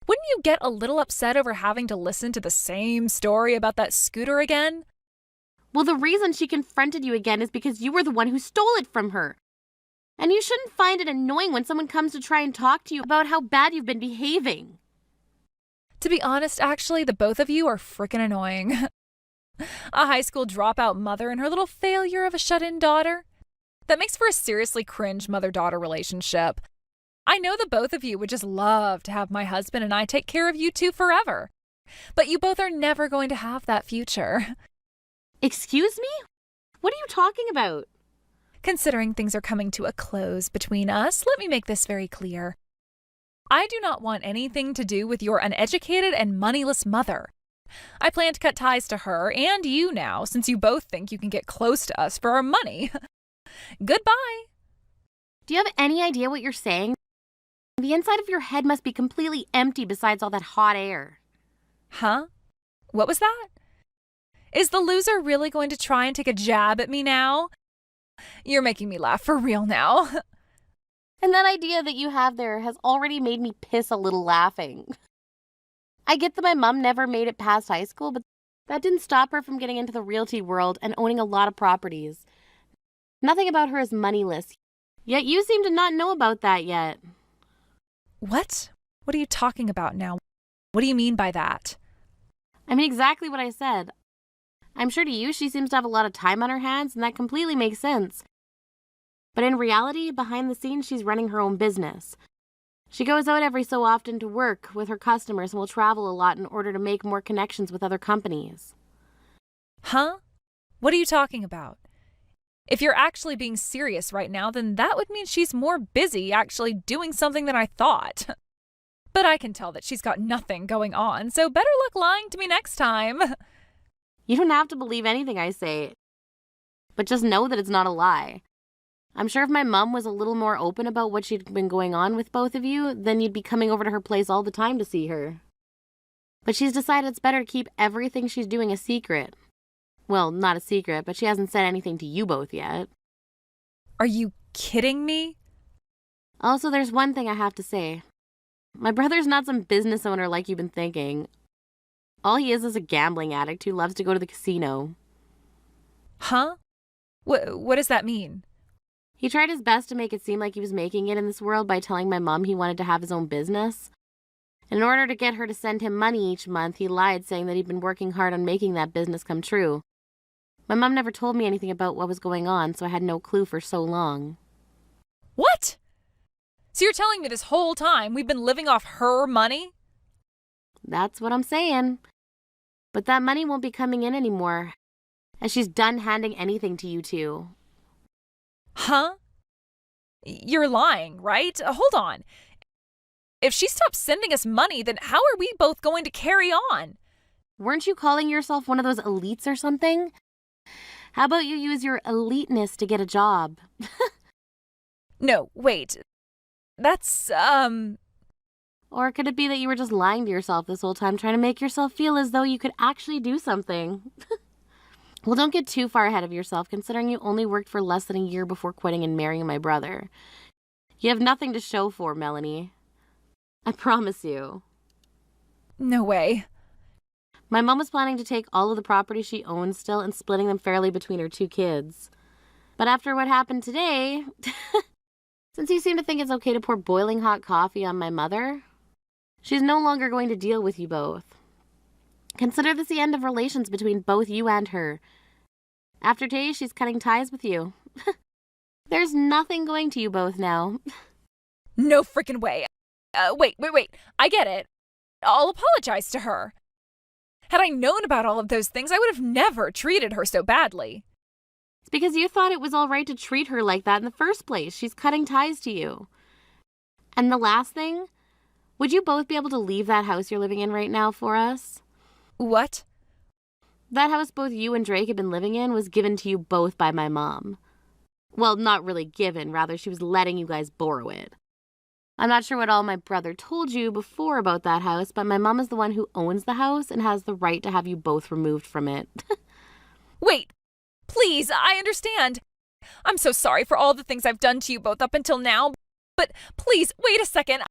Wouldn't you get a little upset over having to listen to the same story about that scooter again? Well, the reason she confronted you again is because you were the one who stole it from her. And you shouldn't find it annoying when someone comes to try and talk to you about how bad you've been behaving. To be honest, actually, the both of you are freaking annoying. A high school dropout mother and her little failure of a shut-in daughter. That makes for a seriously cringe mother-daughter relationship. I know the both of you would just love to have my husband and I take care of you two forever. But you both are never going to have that future. Excuse me? What are you talking about? Considering things are coming to a close between us, let me make this very clear. I do not want anything to do with your uneducated and moneyless mother. I plan to cut ties to her and you now, since you both think you can get close to us for our money. Goodbye. Do you have any idea what you're saying? The inside of your head must be completely empty besides all that hot air. Huh? What was that? Is the loser really going to try and take a jab at me now? You're making me laugh for real now. And that idea that you have there has already made me piss a little laughing. I get that my mom never made it past high school, but that didn't stop her from getting into the realty world and owning a lot of properties. Nothing about her is moneyless, yet you seem to not know about that yet. What? What are you talking about now? What do you mean by that? I mean exactly what I said. I'm sure to you she seems to have a lot of time on her hands, and that completely makes sense. But in reality, behind the scenes, she's running her own business. She goes out every so often to work with her customers and will travel a lot in order to make more connections with other companies. Huh? What are you talking about? If you're actually being serious right now, then that would mean she's more busy actually doing something than I thought. But I can tell that she's got nothing going on, so better luck lying to me next time. You don't have to believe anything I say, but just know that it's not a lie. I'm sure if my mom was a little more open about what she'd been going on with both of you, then you'd be coming over to her place all the time to see her. But she's decided it's better to keep everything she's doing a secret. Well, not a secret, but she hasn't said anything to you both yet. Are you kidding me? Also, there's one thing I have to say. My brother's not some business owner like you've been thinking. All he is a gambling addict who loves to go to the casino. Huh? What does that mean? He tried his best to make it seem like he was making it in this world by telling my mom he wanted to have his own business. In order to get her to send him money each month, he lied, saying that he'd been working hard on making that business come true. My mom never told me anything about what was going on, so I had no clue for so long. What? So you're telling me this whole time we've been living off her money? That's what I'm saying. But that money won't be coming in anymore, as she's done handing anything to you two. Huh? You're lying, right? Hold on. If she stops sending us money, then how are we both going to carry on? Weren't you calling yourself one of those elites or something? How about you use your eliteness to get a job? No, wait. That's, Or could it be that you were just lying to yourself this whole time, trying to make yourself feel as though you could actually do something? Well, don't get too far ahead of yourself, considering you only worked for less than a year before quitting and marrying my brother. You have nothing to show for, Melanie. I promise you. No way. My mom was planning to take all of the property she owns still and splitting them fairly between her two kids. But after what happened today, Since you seem to think it's okay to pour boiling hot coffee on my mother, she's no longer going to deal with you both. Consider this the end of relations between both you and her. After today, she's cutting ties with you. There's nothing going to you both now. No freaking way. Wait. I get it. I'll apologize to her. Had I known about all of those things, I would have never treated her so badly. It's because you thought it was all right to treat her like that in the first place. She's cutting ties to you. And the last thing, would you both be able to leave that house you're living in right now for us? What? That house both you and Drake have been living in was given to you both by my mom. Well, not really given, rather she was letting you guys borrow it. I'm not sure what all my brother told you before about that house, but my mom is the one who owns the house and has the right to have you both removed from it. Wait, please, I understand. I'm so sorry for all the things I've done to you both up until now, but please, wait a second.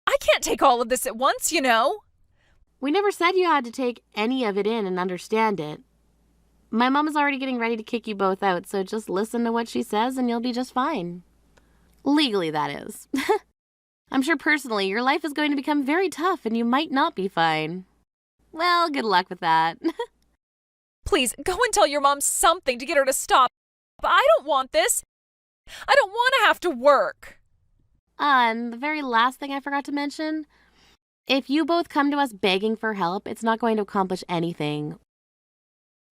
I can't take all of this at once, you know. We never said you had to take any of it in and understand it. My mom is already getting ready to kick you both out, so just listen to what she says and you'll be just fine. Legally, that is. I'm sure personally your life is going to become very tough and you might not be fine. Well, good luck with that. Please, go and tell your mom something to get her to stop. I don't want this. I don't want to have to work. And the very last thing I forgot to mention, if you both come to us begging for help, it's not going to accomplish anything.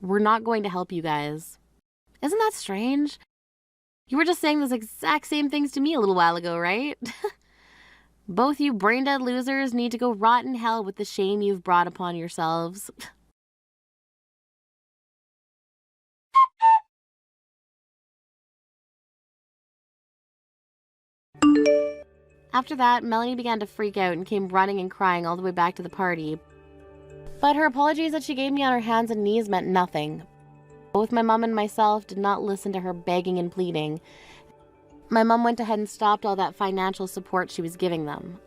We're not going to help you guys. Isn't that strange? You were just saying those exact same things to me a little while ago, right? Both you brain-dead losers need to go rot in hell with the shame you've brought upon yourselves. After that, Melanie began to freak out and came running and crying all the way back to the party. But her apologies that she gave me on her hands and knees meant nothing. Both my mom and myself did not listen to her begging and pleading. My mom went ahead and stopped all that financial support she was giving them.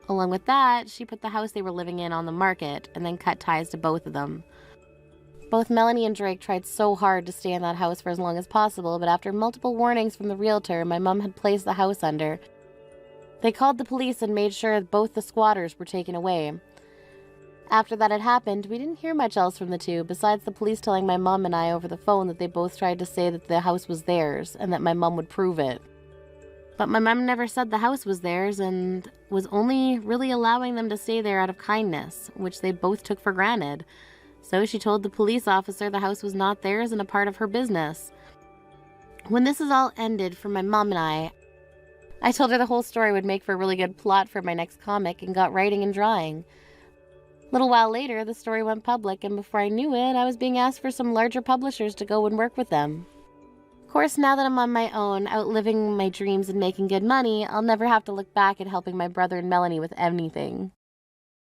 Along with that, she put the house they were living in on the market and then cut ties to both of them. Both Melanie and Drake tried so hard to stay in that house for as long as possible, but after multiple warnings from the realtor my mom had placed the house under, they called the police and made sure both the squatters were taken away. After that had happened, we didn't hear much else from the two, besides the police telling my mom and I over the phone that they both tried to say that the house was theirs and that my mom would prove it. But my mom never said the house was theirs and was only really allowing them to stay there out of kindness, which they both took for granted. So she told the police officer the house was not theirs and a part of her business. When this is all ended for my mom and I told her the whole story would make for a really good plot for my next comic and got writing and drawing. A little while later, the story went public, and before I knew it, I was being asked for some larger publishers to go and work with them. Of course, now that I'm on my own, out living my dreams and making good money, I'll never have to look back at helping my brother and Melanie with anything.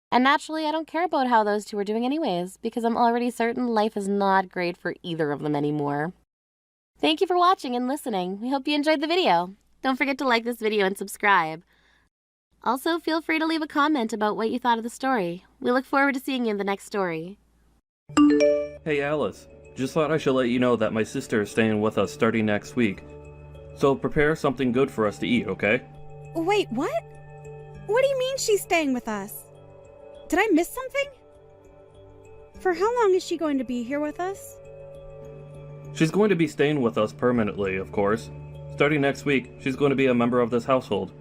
And naturally, I don't care about how those two are doing anyways, because I'm already certain life is not great for either of them anymore. Thank you for watching and listening. We hope you enjoyed the video. Don't forget to like this video and subscribe. Also, feel free to leave a comment about what you thought of the story. We look forward to seeing you in the next story. Hey Alice, just thought I should let you know that my sister is staying with us starting next week. So prepare something good for us to eat, okay? Wait, what? What do you mean she's staying with us? Did I miss something? For how long is she going to be here with us? She's going to be staying with us permanently, of course. Starting next week, she's going to be a member of this household.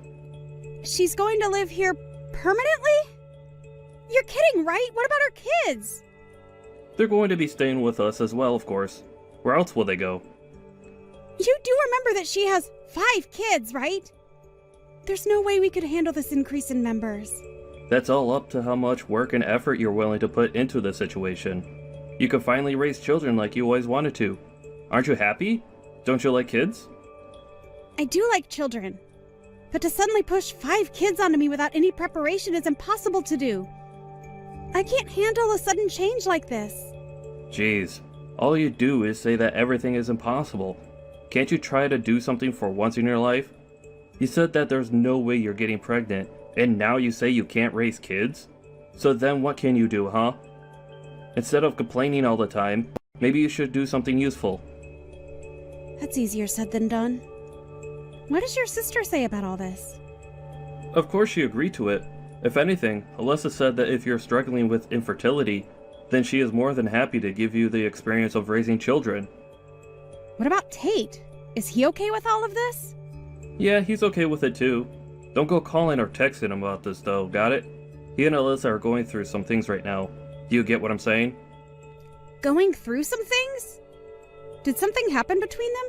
She's going to live here permanently? You're kidding, right? What about our kids? They're going to be staying with us as well, of course. Where else will they go? You do remember that she has 5 kids, right? There's no way we could handle this increase in members. That's all up to how much work and effort you're willing to put into the situation. You can finally raise children like you always wanted to. Aren't you happy? Don't you like kids? I do like children. But to suddenly push 5 kids onto me without any preparation is impossible to do. I can't handle a sudden change like this. Jeez, all you do is say that everything is impossible. Can't you try to do something for once in your life? You said that there's no way you're getting pregnant, and now you say you can't raise kids? So then what can you do, huh? Instead of complaining all the time, maybe you should do something useful. That's easier said than done. What does your sister say about all this? Of course she agreed to it. If anything, Alyssa said that if you're struggling with infertility, then she is more than happy to give you the experience of raising children. What about Tate? Is he okay with all of this? Yeah, he's okay with it too. Don't go calling or texting him about this though, got it? He and Alyssa are going through some things right now. Do you get what I'm saying? Going through some things? Did something happen between them?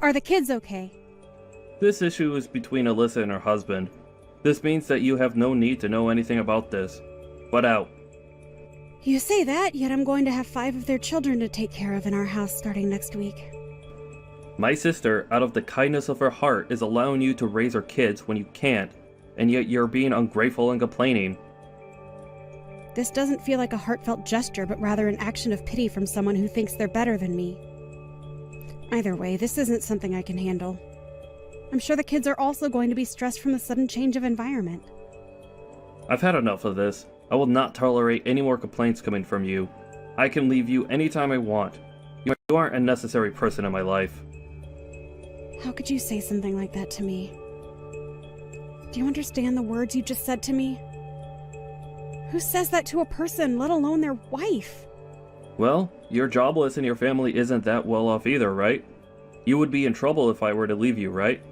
Are the kids okay? This issue is between Alyssa and her husband. This means that you have no need to know anything about this. Butt out. You say that, yet I'm going to have 5 of their children to take care of in our house starting next week. My sister, out of the kindness of her heart, is allowing you to raise her kids when you can't, and yet you're being ungrateful and complaining. This doesn't feel like a heartfelt gesture, but rather an action of pity from someone who thinks they're better than me. Either way, this isn't something I can handle. I'm sure the kids are also going to be stressed from the sudden change of environment. I've had enough of this. I will not tolerate any more complaints coming from you. I can leave you anytime I want. You aren't a necessary person in my life. How could you say something like that to me? Do you understand the words you just said to me? Who says that to a person, let alone their wife? Well, you're jobless and your family isn't that well off either, right? You would be in trouble if I were to leave you, right?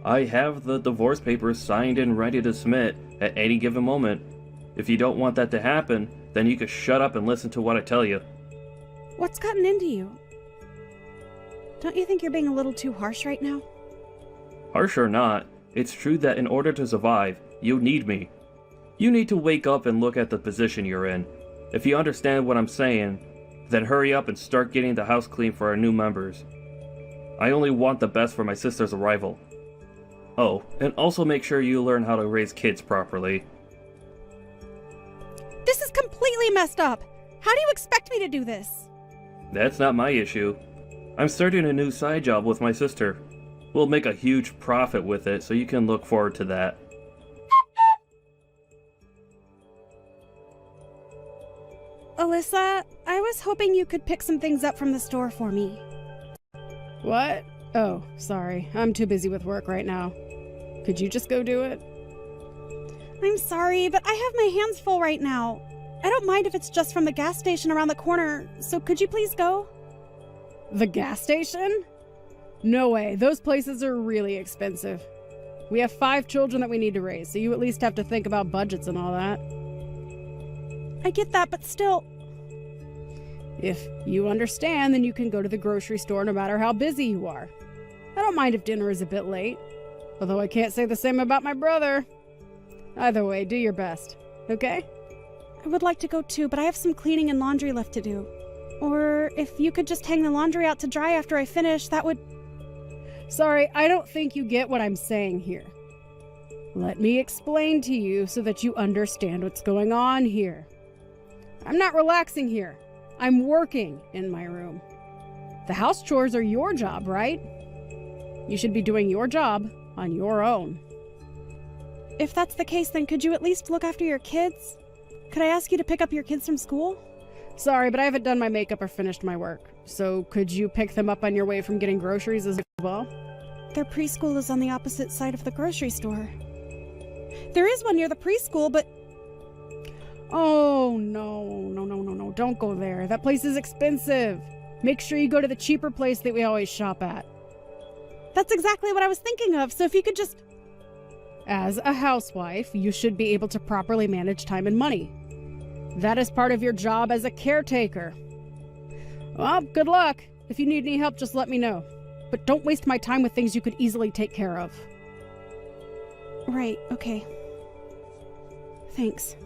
I have the divorce papers signed and ready to submit at any given moment. If you don't want that to happen, then you can shut up and listen to what I tell you. What's gotten into you? Don't you think you're being a little too harsh right now? Harsh or not, it's true that in order to survive, you need me. You need to wake up and look at the position you're in. If you understand what I'm saying, then hurry up and start getting the house clean for our new members. I only want the best for my sister's arrival. Oh, and also make sure you learn how to raise kids properly. This is completely messed up! How do you expect me to do this? That's not my issue. I'm starting a new side job with my sister. We'll make a huge profit with it, so you can look forward to that. Alyssa, I was hoping you could pick some things up from the store for me. What? Oh, sorry. I'm too busy with work right now. Could you just go do it? I'm sorry, but I have my hands full right now. I don't mind if it's just from the gas station around the corner, so could you please go? The gas station? No way. Those places are really expensive. We have 5 children that we need to raise, so you at least have to think about budgets and all that. I get that, but still... If you understand, then you can go to the grocery store no matter how busy you are. I don't mind if dinner is a bit late, although I can't say the same about my brother. Either way, do your best, okay? I would like to go too, but I have some cleaning and laundry left to do. Or if you could just hang the laundry out to dry after I finish, that would... Sorry, I don't think you get what I'm saying here. Let me explain to you so that you understand what's going on here. I'm not relaxing here. I'm working in my room. The house chores are your job, right? You should be doing your job on your own. If that's the case, then could you at least look after your kids? Could I ask you to pick up your kids from school? Sorry, but I haven't done my makeup or finished my work. So could you pick them up on your way from getting groceries as well? Their preschool is on the opposite side of the grocery store. There is one near the preschool, but... Oh, no, don't go there. That place is expensive. Make sure you go to the cheaper place that we always shop at. That's exactly what I was thinking of, so if you could just... As a housewife, you should be able to properly manage time and money. That is part of your job as a caretaker. Well, good luck. If you need any help, just let me know. But don't waste my time with things you could easily take care of. Right, okay. Thanks.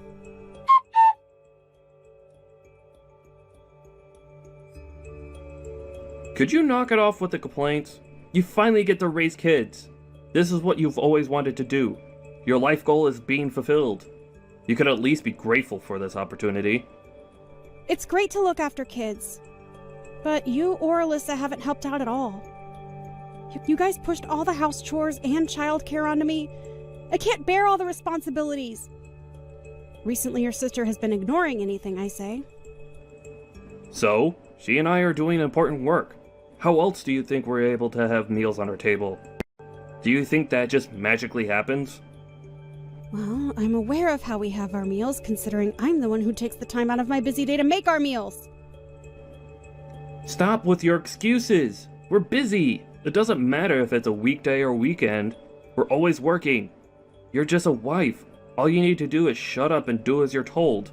Could you knock it off with the complaints? You finally get to raise kids. This is what you've always wanted to do. Your life goal is being fulfilled. You could at least be grateful for this opportunity. It's great to look after kids. But you or Alyssa haven't helped out at all. You guys pushed all the house chores and childcare onto me. I can't bear all the responsibilities. Recently, your sister has been ignoring anything I say. So, she and I are doing important work. How else do you think we're able to have meals on our table? Do you think that just magically happens? Well, I'm aware of how we have our meals, considering I'm the one who takes the time out of my busy day to make our meals. Stop with your excuses! We're busy! It doesn't matter if it's a weekday or weekend. We're always working. You're just a wife. All you need to do is shut up and do as you're told.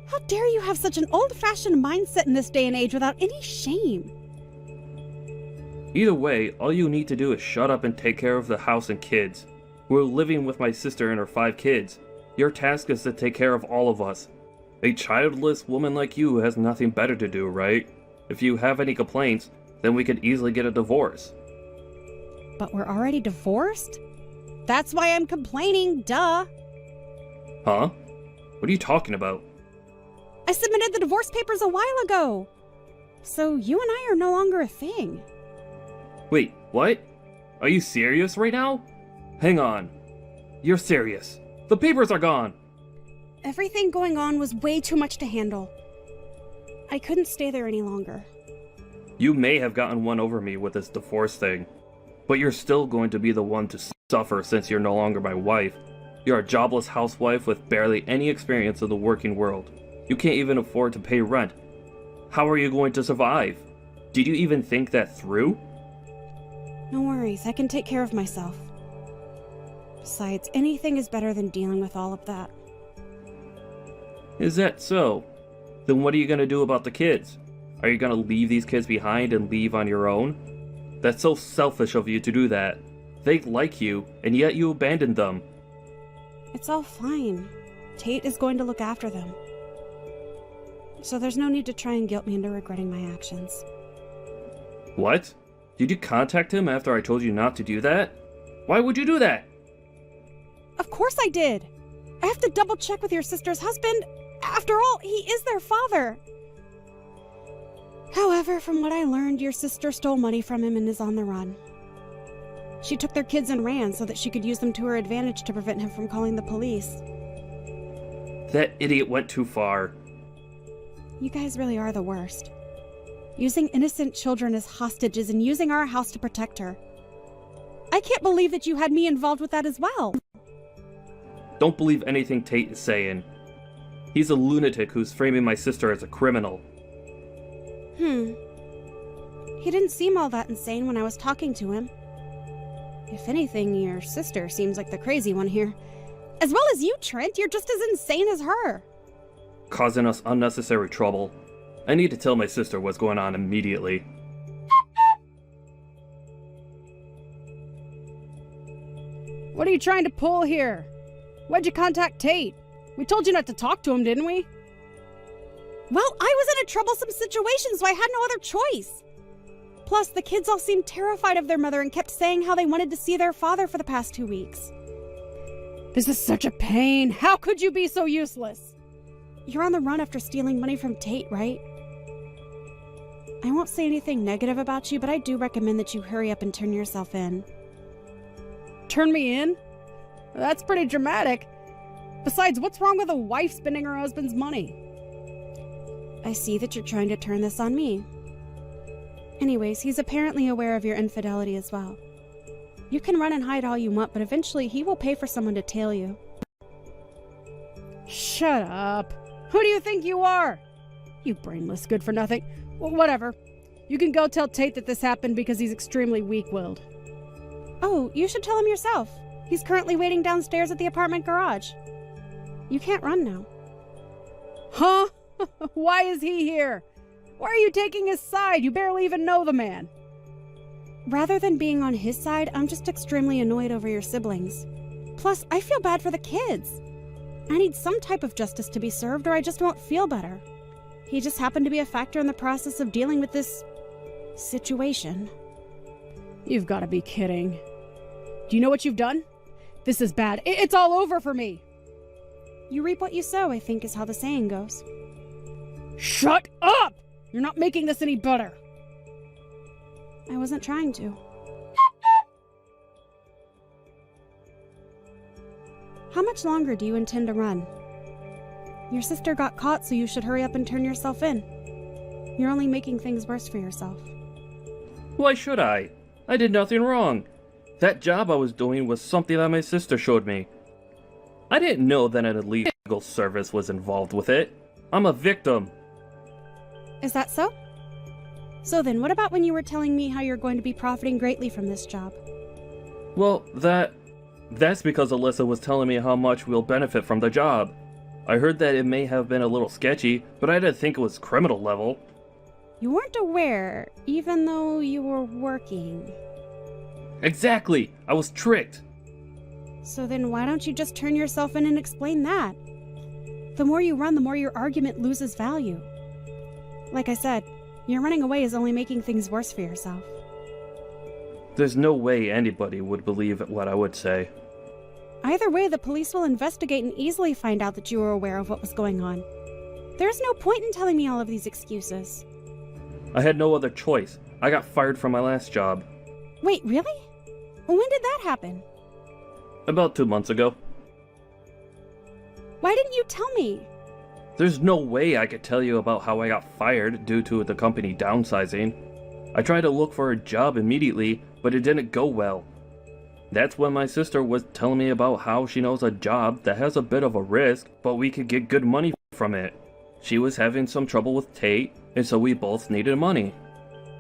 How dare you have such an old-fashioned mindset in this day and age without any shame? Either way, all you need to do is shut up and take care of the house and kids. We're living with my sister and her 5 kids. Your task is to take care of all of us. A childless woman like you has nothing better to do, right? If you have any complaints, then we could easily get a divorce. But we're already divorced? That's why I'm complaining, duh. Huh? What are you talking about? I submitted the divorce papers a while ago. So you and I are no longer a thing. Wait, what? Are you serious right now? Hang on. You're serious. The papers are gone. Everything going on was way too much to handle. I couldn't stay there any longer. You may have gotten one over me with this divorce thing, but you're still going to be the one to suffer since you're no longer my wife. You're a jobless housewife with barely any experience in the working world. You can't even afford to pay rent. How are you going to survive? Did you even think that through? No worries, I can take care of myself. Besides, anything is better than dealing with all of that. Is that so? Then what are you going to do about the kids? Are you going to leave these kids behind and leave on your own? That's so selfish of you to do that. They like you, and yet you abandoned them. It's all fine. Tate is going to look after them. So there's no need to try and guilt me into regretting my actions. What? Did you contact him after I told you not to do that? Why would you do that? Of course I did! I have to double check with your sister's husband. After all, he is their father. However, from what I learned, your sister stole money from him and is on the run. She took their kids and ran so that she could use them to her advantage to prevent him from calling the police. That idiot went too far. You guys really are the worst. Using innocent children as hostages and using our house to protect her. I can't believe that you had me involved with that as well. Don't believe anything Tate is saying. He's a lunatic who's framing my sister as a criminal. He didn't seem all that insane when I was talking to him. If anything, your sister seems like the crazy one here. As well as you, Trent, you're just as insane as her. Causing us unnecessary trouble. I need to tell my sister what's going on immediately. What are you trying to pull here? Why'd you contact Tate? We told you not to talk to him, didn't we? Well, I was in a troublesome situation, so I had no other choice. Plus, the kids all seemed terrified of their mother and kept saying how they wanted to see their father for the past 2 weeks. This is such a pain. How could you be so useless? You're on the run after stealing money from Tate, right? I won't say anything negative about you, but I do recommend that you hurry up and turn yourself in. Turn me in? That's pretty dramatic. Besides, what's wrong with a wife spending her husband's money? I see that you're trying to turn this on me. Anyways, he's apparently aware of your infidelity as well. You can run and hide all you want, but eventually he will pay for someone to tail you. Shut up. Who do you think you are? You brainless good for nothing. Well, whatever. You can go tell Tate that this happened because he's extremely weak-willed. Oh, you should tell him yourself. He's currently waiting downstairs at the apartment garage. You can't run now. Huh? Why is he here? Why are you taking his side? You barely even know the man. Rather than being on his side, I'm just extremely annoyed over your siblings. Plus, I feel bad for the kids. I need some type of justice to be served or I just won't feel better. He just happened to be a factor in the process of dealing with this situation. You've got to be kidding. Do you know what you've done? This is bad. It's all over for me. You reap what you sow, I think is how the saying goes. Shut up! You're not making this any better. I wasn't trying to. How much longer do you intend to run? Your sister got caught, so you should hurry up and turn yourself in. You're only making things worse for yourself. Why should I? I did nothing wrong. That job I was doing was something that my sister showed me. I didn't know that an illegal service was involved with it. I'm a victim. Is that so? So then, what about when you were telling me how you're going to be profiting greatly from this job? Well, that's because Alyssa was telling me how much we'll benefit from the job. I heard that it may have been a little sketchy, but I didn't think it was criminal level. You weren't aware, even though you were working. Exactly! I was tricked! So then why don't you just turn yourself in and explain that? The more you run, the more your argument loses value. Like I said, your running away is only making things worse for yourself. There's no way anybody would believe what I would say. Either way, the police will investigate and easily find out that you were aware of what was going on. There's no point in telling me all of these excuses. I had no other choice. I got fired from my last job. Wait, really? When did that happen? About 2 months ago. Why didn't you tell me? There's no way I could tell you about how I got fired due to the company downsizing. I tried to look for a job immediately, but it didn't go well. That's when my sister was telling me about how she knows a job that has a bit of a risk, but we could get good money from it. She was having some trouble with Tate, and so we both needed money.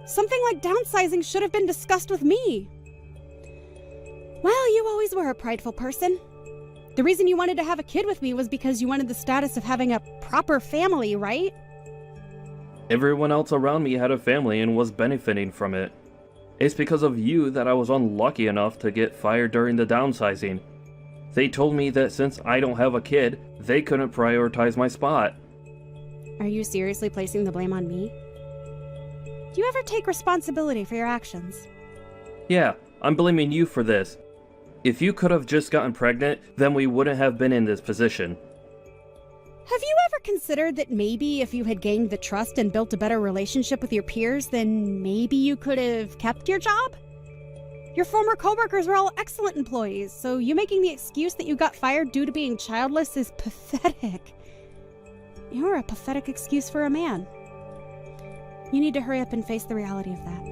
Something like downsizing should have been discussed with me. Well, you always were a prideful person. The reason you wanted to have a kid with me was because you wanted the status of having a proper family, right? Everyone else around me had a family and was benefiting from it. It's because of you that I was unlucky enough to get fired during the downsizing. They told me that since I don't have a kid, they couldn't prioritize my spot. Are you seriously placing the blame on me? Do you ever take responsibility for your actions? Yeah, I'm blaming you for this. If you could have just gotten pregnant, then we wouldn't have been in this position. Have you ever considered that maybe if you had gained the trust and built a better relationship with your peers, then maybe you could have kept your job? Your former coworkers were all excellent employees, so you making the excuse that you got fired due to being childless is pathetic. You're a pathetic excuse for a man. You need to hurry up and face the reality of that.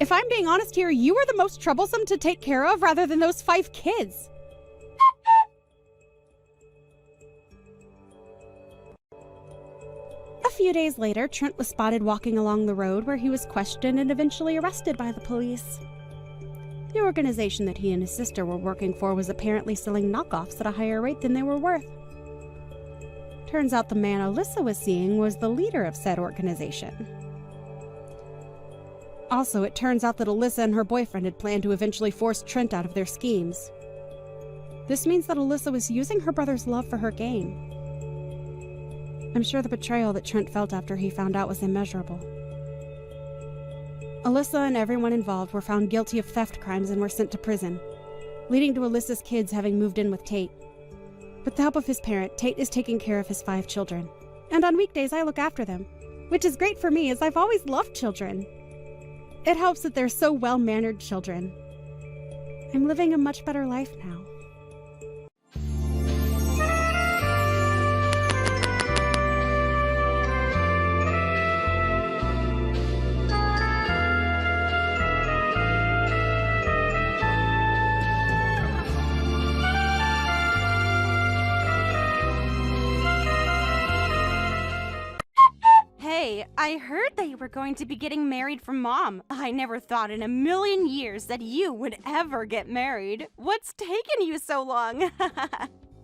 If I'm being honest here, you were the most troublesome to take care of rather than those 5 kids. A few days later, Trent was spotted walking along the road where he was questioned and eventually arrested by the police. The organization that he and his sister were working for was apparently selling knockoffs at a higher rate than they were worth. Turns out the man Alyssa was seeing was the leader of said organization. Also, it turns out that Alyssa and her boyfriend had planned to eventually force Trent out of their schemes. This means that Alyssa was using her brother's love for her gain. I'm sure the betrayal that Trent felt after he found out was immeasurable. Alyssa and everyone involved were found guilty of theft crimes and were sent to prison, leading to Alyssa's kids having moved in with Tate. With the help of his parent, Tate is taking care of his 5 children. And on weekdays, I look after them, which is great for me as I've always loved children. It helps that they're so well-mannered children. I'm living a much better life now. Hey, I heard that you were going to be getting married from Mom. I never thought in a million years that you would ever get married. What's taken you so long?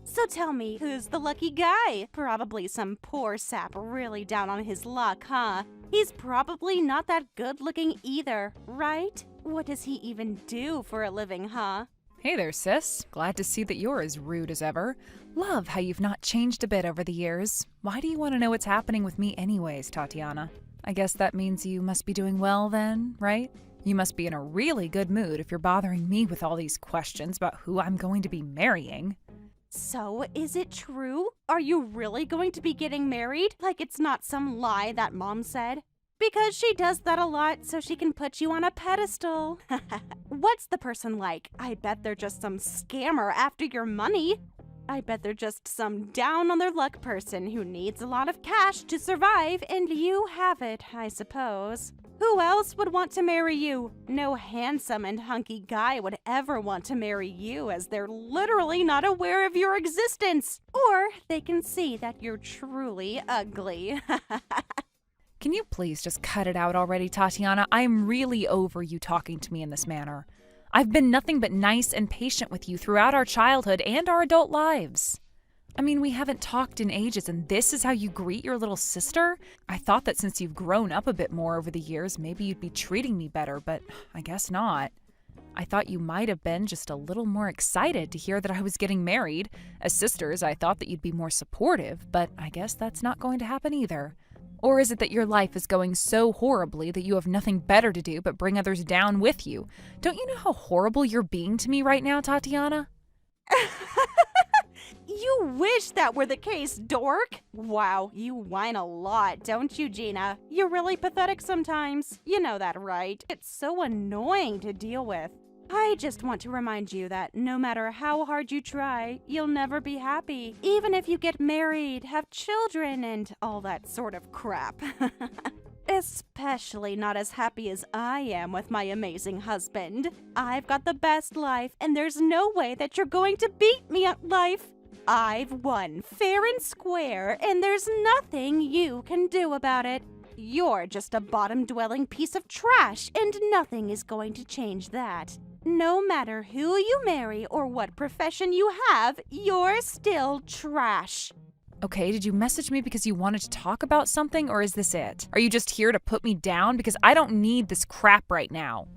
So tell me, who's the lucky guy? Probably some poor sap really down on his luck, huh? He's probably not that good looking either, right? What does he even do for a living, huh? Hey there, sis. Glad to see that you're as rude as ever. Love how you've not changed a bit over the years. Why do you want to know what's happening with me anyways, Tatiana? I guess that means you must be doing well then, right? You must be in a really good mood if you're bothering me with all these questions about who I'm going to be marrying. So, is it true? Are you really going to be getting married? Like it's not some lie that Mom said? Because she does that a lot so she can put you on a pedestal. What's the person like? I bet they're just some scammer after your money. I bet they're just some down on their luck person who needs a lot of cash to survive, and you have it, I suppose. Who else would want to marry you? No handsome and hunky guy would ever want to marry you, as they're literally not aware of your existence. Or they can see that you're truly ugly. Can you please just cut it out already, Tatiana? I'm really over you talking to me in this manner. I've been nothing but nice and patient with you throughout our childhood and our adult lives. I mean, we haven't talked in ages, and this is how you greet your little sister? I thought that since you've grown up a bit more over the years, maybe you'd be treating me better, but I guess not. I thought you might have been just a little more excited to hear that I was getting married. As sisters, I thought that you'd be more supportive, but I guess that's not going to happen either. Or is it that your life is going so horribly that you have nothing better to do but bring others down with you? Don't you know how horrible you're being to me right now, Tatiana? You wish that were the case, dork! Wow, you whine a lot, don't you, Gina? You're really pathetic sometimes. You know that, right? It's so annoying to deal with. I just want to remind you that no matter how hard you try, you'll never be happy. Even if you get married, have children, and all that sort of crap. Especially not as happy as I am with my amazing husband. I've got the best life, and there's no way that you're going to beat me at life. I've won fair and square, and there's nothing you can do about it. You're just a bottom-dwelling piece of trash, and nothing is going to change that. No matter who you marry or what profession you have, you're still trash. Okay, did you message me because you wanted to talk about something, or is this it? Are you just here to put me down? Because I don't need this crap right now.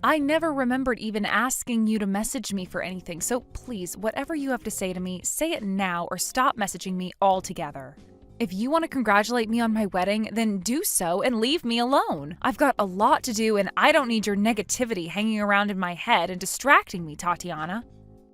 I never remembered even asking you to message me for anything, so please, whatever you have to say to me, say it now or stop messaging me altogether. If you want to congratulate me on my wedding, then do so and leave me alone. I've got a lot to do and I don't need your negativity hanging around in my head and distracting me, Tatiana.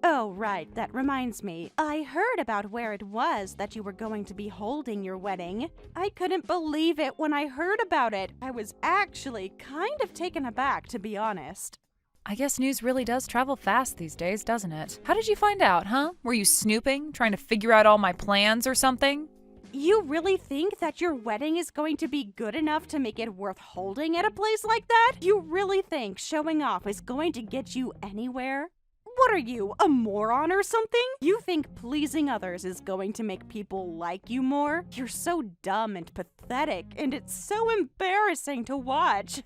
Oh, right, that reminds me. I heard about where it was that you were going to be holding your wedding. I couldn't believe it when I heard about it. I was actually kind of taken aback, to be honest. I guess news really does travel fast these days, doesn't it? How did you find out, huh? Were you snooping, trying to figure out all my plans or something? You really think that your wedding is going to be good enough to make it worth holding at a place like that? You really think showing off is going to get you anywhere? What are you, a moron or something? You think pleasing others is going to make people like you more? You're so dumb and pathetic, and it's so embarrassing to watch.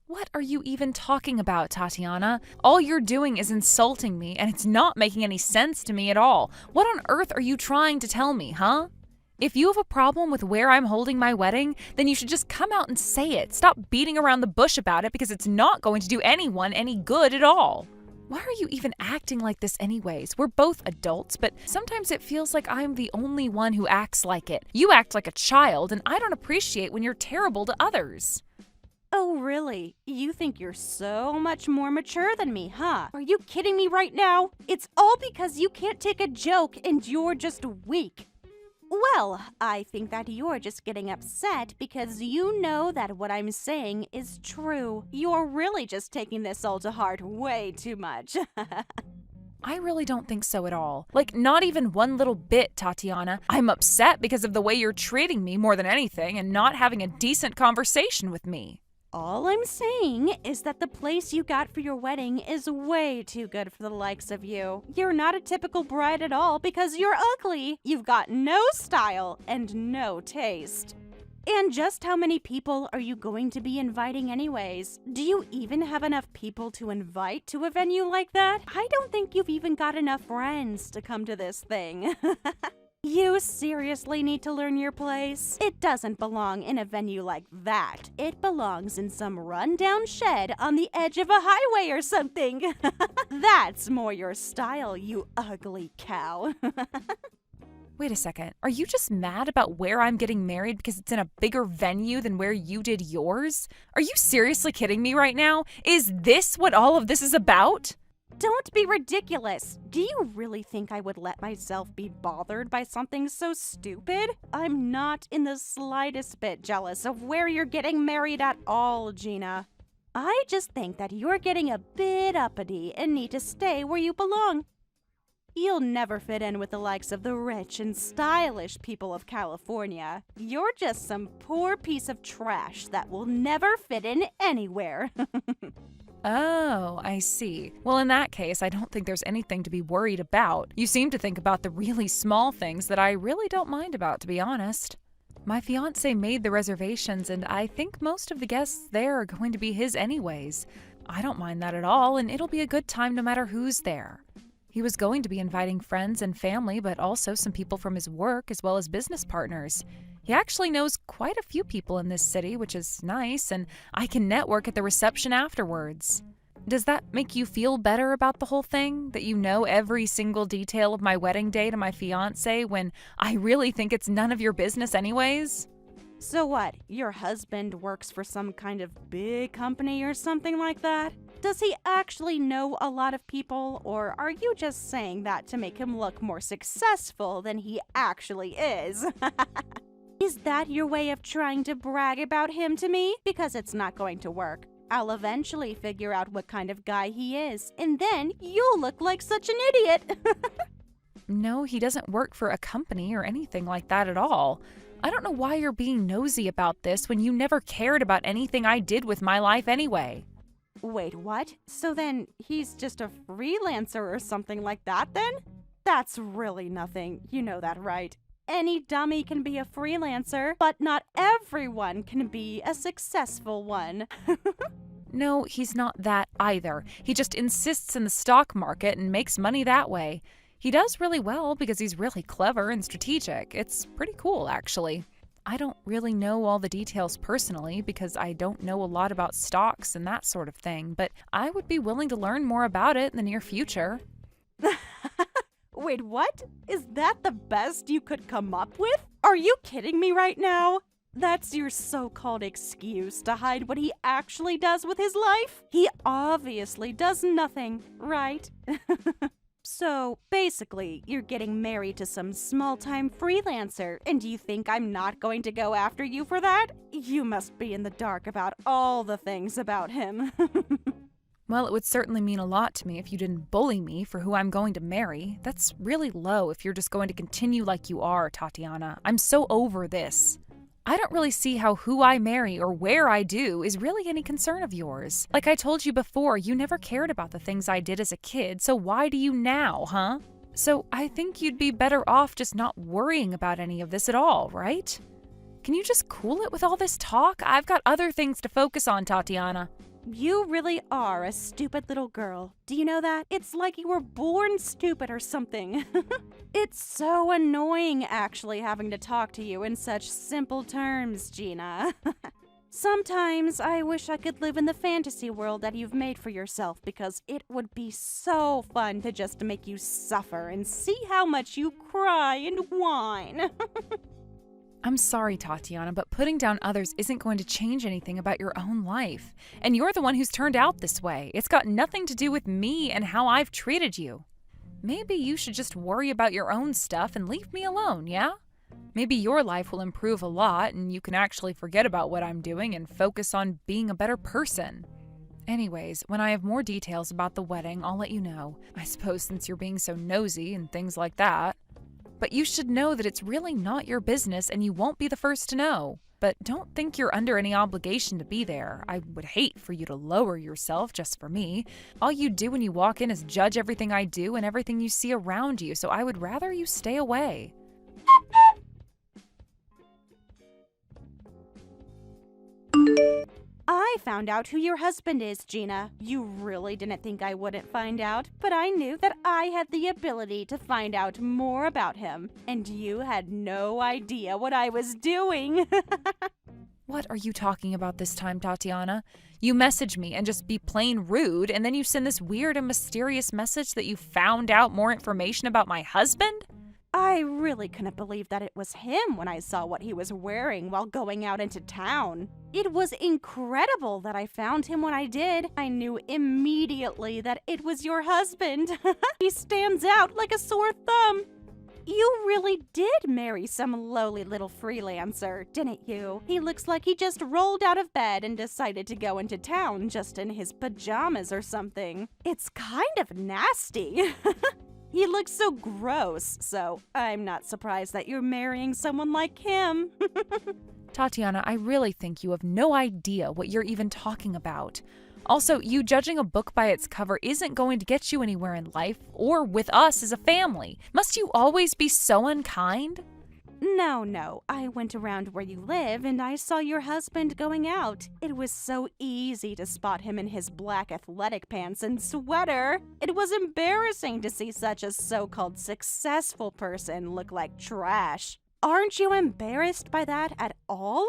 What are you even talking about, Tatiana? All you're doing is insulting me, and it's not making any sense to me at all. What on earth are you trying to tell me, huh? If you have a problem with where I'm holding my wedding, then you should just come out and say it. Stop beating around the bush about it because it's not going to do anyone any good at all. Why are you even acting like this anyways? We're both adults, but sometimes it feels like I'm the only one who acts like it. You act like a child, and I don't appreciate when you're terrible to others. Oh, really? You think you're so much more mature than me, huh? Are you kidding me right now? It's all because you can't take a joke and you're just weak. Well, I think that you're just getting upset because you know that what I'm saying is true. You're really just taking this all to heart way too much. I really don't think so at all. Like, not even one little bit, Tatiana. I'm upset because of the way you're treating me more than anything and not having a decent conversation with me. All I'm saying is that the place you got for your wedding is way too good for the likes of you. You're not a typical bride at all because you're ugly. You've got no style and no taste. And just how many people are you going to be inviting anyways? Do you even have enough people to invite to a venue like that? I don't think you've even got enough friends to come to this thing. You seriously need to learn your place. It doesn't belong in a venue like that. It belongs in some rundown shed on the edge of a highway or something. That's more your style, you ugly cow. Wait a second. Are you just mad about where I'm getting married because it's in a bigger venue than where you did yours? Are you seriously kidding me right now? Is this what all of this is about? Don't be ridiculous. Do you really think I would let myself be bothered by something so stupid? I'm not in the slightest bit jealous of where you're getting married at all, Gina. I just think that you're getting a bit uppity and need to stay where you belong. You'll never fit in with the likes of the rich and stylish people of California. You're just some poor piece of trash that will never fit in anywhere. Oh, I see. Well, in that case, I don't think there's anything to be worried about. You seem to think about the really small things that I really don't mind about, to be honest. My fiancé made the reservations, and I think most of the guests there are going to be his anyways. I don't mind that at all, and it'll be a good time no matter who's there. He was going to be inviting friends and family, but also some people from his work as well as business partners. He actually knows quite a few people in this city, which is nice, and I can network at the reception afterwards. Does that make you feel better about the whole thing? That you know every single detail of my wedding day to my fiancé when I really think it's none of your business anyways? So what, your husband works for some kind of big company or something like that? Does he actually know a lot of people, or are you just saying that to make him look more successful than he actually is? Is that your way of trying to brag about him to me? Because it's not going to work. I'll eventually figure out what kind of guy he is, and then you'll look like such an idiot. No, he doesn't work for a company or anything like that at all. I don't know why you're being nosy about this when you never cared about anything I did with my life anyway. Wait, what? So then he's just a freelancer or something like that then? That's really nothing. You know that, right? Any dummy can be a freelancer, but not everyone can be a successful one. No, he's not that either. He just insists in the stock market and makes money that way. He does really well because he's really clever and strategic. It's pretty cool, actually. I don't really know all the details personally because I don't know a lot about stocks and that sort of thing, but I would be willing to learn more about it in the near future. Wait, what? Is that the best you could come up with? Are you kidding me right now? That's your so-called excuse to hide what he actually does with his life? He obviously does nothing, right? So, basically, you're getting married to some small-time freelancer, and do you think I'm not going to go after you for that? You must be in the dark about all the things about him. Well, it would certainly mean a lot to me if you didn't bully me for who I'm going to marry. That's really low if you're just going to continue like you are, Tatiana. I'm so over this. I don't really see how who I marry or where I do is really any concern of yours. Like I told you before, you never cared about the things I did as a kid, so why do you now, huh? So I think you'd be better off just not worrying about any of this at all, right? Can you just cool it with all this talk? I've got other things to focus on, Tatiana. You really are a stupid little girl. Do you know that? It's like you were born stupid or something. It's so annoying actually having to talk to you in such simple terms, Gina. Sometimes I wish I could live in the fantasy world that you've made for yourself because it would be so fun to just make you suffer and see how much you cry and whine. I'm sorry, Tatiana, but putting down others isn't going to change anything about your own life. And you're the one who's turned out this way. It's got nothing to do with me and how I've treated you. Maybe you should just worry about your own stuff and leave me alone, yeah? Maybe your life will improve a lot and you can actually forget about what I'm doing and focus on being a better person. Anyways, when I have more details about the wedding, I'll let you know. I suppose since you're being so nosy and things like that. But you should know that it's really not your business and you won't be the first to know. But don't think you're under any obligation to be there. I would hate for you to lower yourself just for me. All you do when you walk in is judge everything I do and everything you see around you, so I would rather you stay away. I found out who your husband is, Gina. You really didn't think I wouldn't find out, but I knew that I had the ability to find out more about him, and you had no idea what I was doing. What are you talking about this time, Tatiana? You message me and just be plain rude, and then you send this weird and mysterious message that you found out more information about my husband? I really couldn't believe that it was him when I saw what he was wearing while going out into town. It was incredible that I found him when I did. I knew immediately that it was your husband. He stands out like a sore thumb. You really did marry some lowly little freelancer, didn't you? He looks like he just rolled out of bed and decided to go into town just in his pajamas or something. It's kind of nasty. He looks so gross, so I'm not surprised that you're marrying someone like him. Tatiana, I really think you have no idea what you're even talking about. Also, you judging a book by its cover isn't going to get you anywhere in life or with us as a family. Must you always be so unkind? No. I went around where you live and I saw your husband going out. It was so easy to spot him in his black athletic pants and sweater. It was embarrassing to see such a so-called successful person look like trash. Aren't you embarrassed by that at all?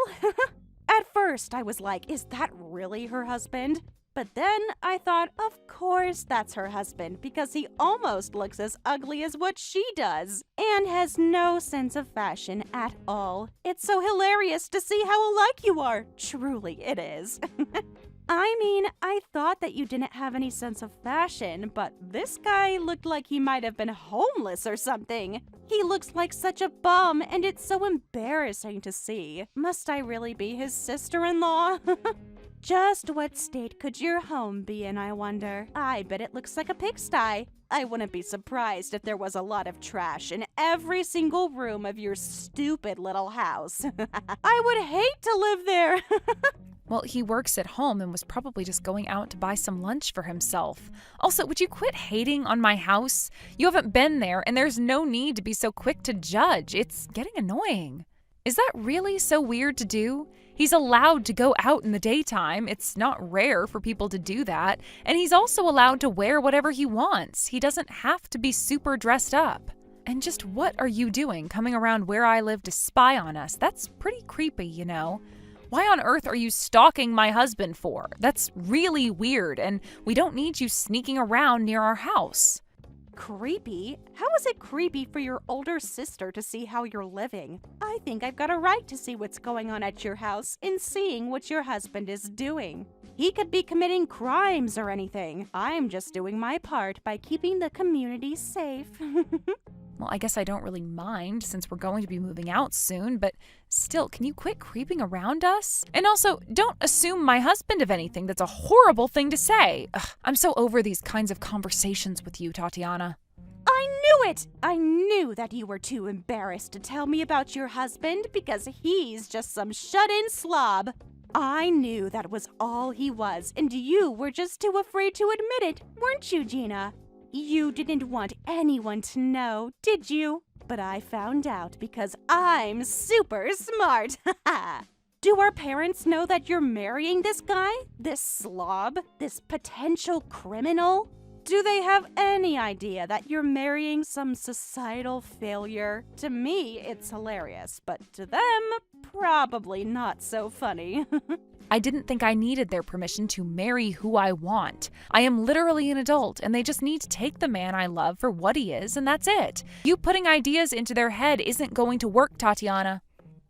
At first, I was like, is that really her husband? But then I thought, of course that's her husband, because he almost looks as ugly as what she does, and has no sense of fashion at all. It's so hilarious to see how alike you are. Truly, it is. I mean, I thought that you didn't have any sense of fashion, but this guy looked like he might have been homeless or something. He looks like such a bum, and it's so embarrassing to see. Must I really be his sister-in-law? Just what state could your home be in, I wonder? I bet it looks like a pigsty. I wouldn't be surprised if there was a lot of trash in every single room of your stupid little house. I would hate to live there. Well, he works at home and was probably just going out to buy some lunch for himself. Also, would you quit hating on my house? You haven't been there, and there's no need to be so quick to judge. It's getting annoying. Is that really so weird to do? He's allowed to go out in the daytime. It's not rare for people to do that. And he's also allowed to wear whatever he wants. He doesn't have to be super dressed up. And just what are you doing coming around where I live to spy on us? That's pretty creepy, you know. Why on earth are you stalking my husband for? That's really weird, and we don't need you sneaking around near our house. Creepy? How is it creepy for your older sister to see how you're living? I think I've got a right to see what's going on at your house and seeing what your husband is doing. He could be committing crimes or anything. I'm just doing my part by keeping the community safe. Well, I guess I don't really mind since we're going to be moving out soon, but still, can you quit creeping around us? And also, don't assume my husband of anything. That's a horrible thing to say. Ugh, I'm so over these kinds of conversations with you, Tatiana. I knew it! I knew that you were too embarrassed to tell me about your husband because he's just some shut-in slob. I knew that was all he was, and you were just too afraid to admit it, weren't you, Gina? You didn't want anyone to know, did you? But I found out because I'm super smart. Do our parents know that you're marrying this guy? This slob? This potential criminal? Do they have any idea that you're marrying some societal failure? To me, it's hilarious, but to them, probably not so funny. I didn't think I needed their permission to marry who I want. I am literally an adult, and they just need to take the man I love for what he is, and that's it. You putting ideas into their head isn't going to work, Tatiana.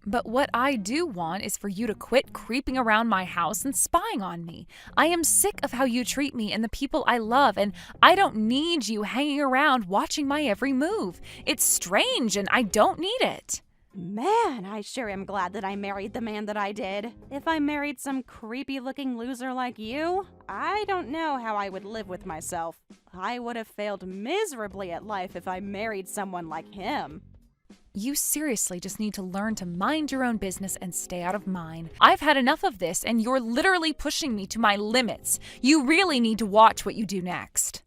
But what I do want is for you to quit creeping around my house and spying on me. I am sick of how you treat me and the people I love, and I don't need you hanging around watching my every move. It's strange, and I don't need it. Man, I sure am glad that I married the man that I did. If I married some creepy-looking loser like you, I don't know how I would live with myself. I would have failed miserably at life if I married someone like him. You seriously just need to learn to mind your own business and stay out of mine. I've had enough of this, and you're literally pushing me to my limits. You really need to watch what you do next.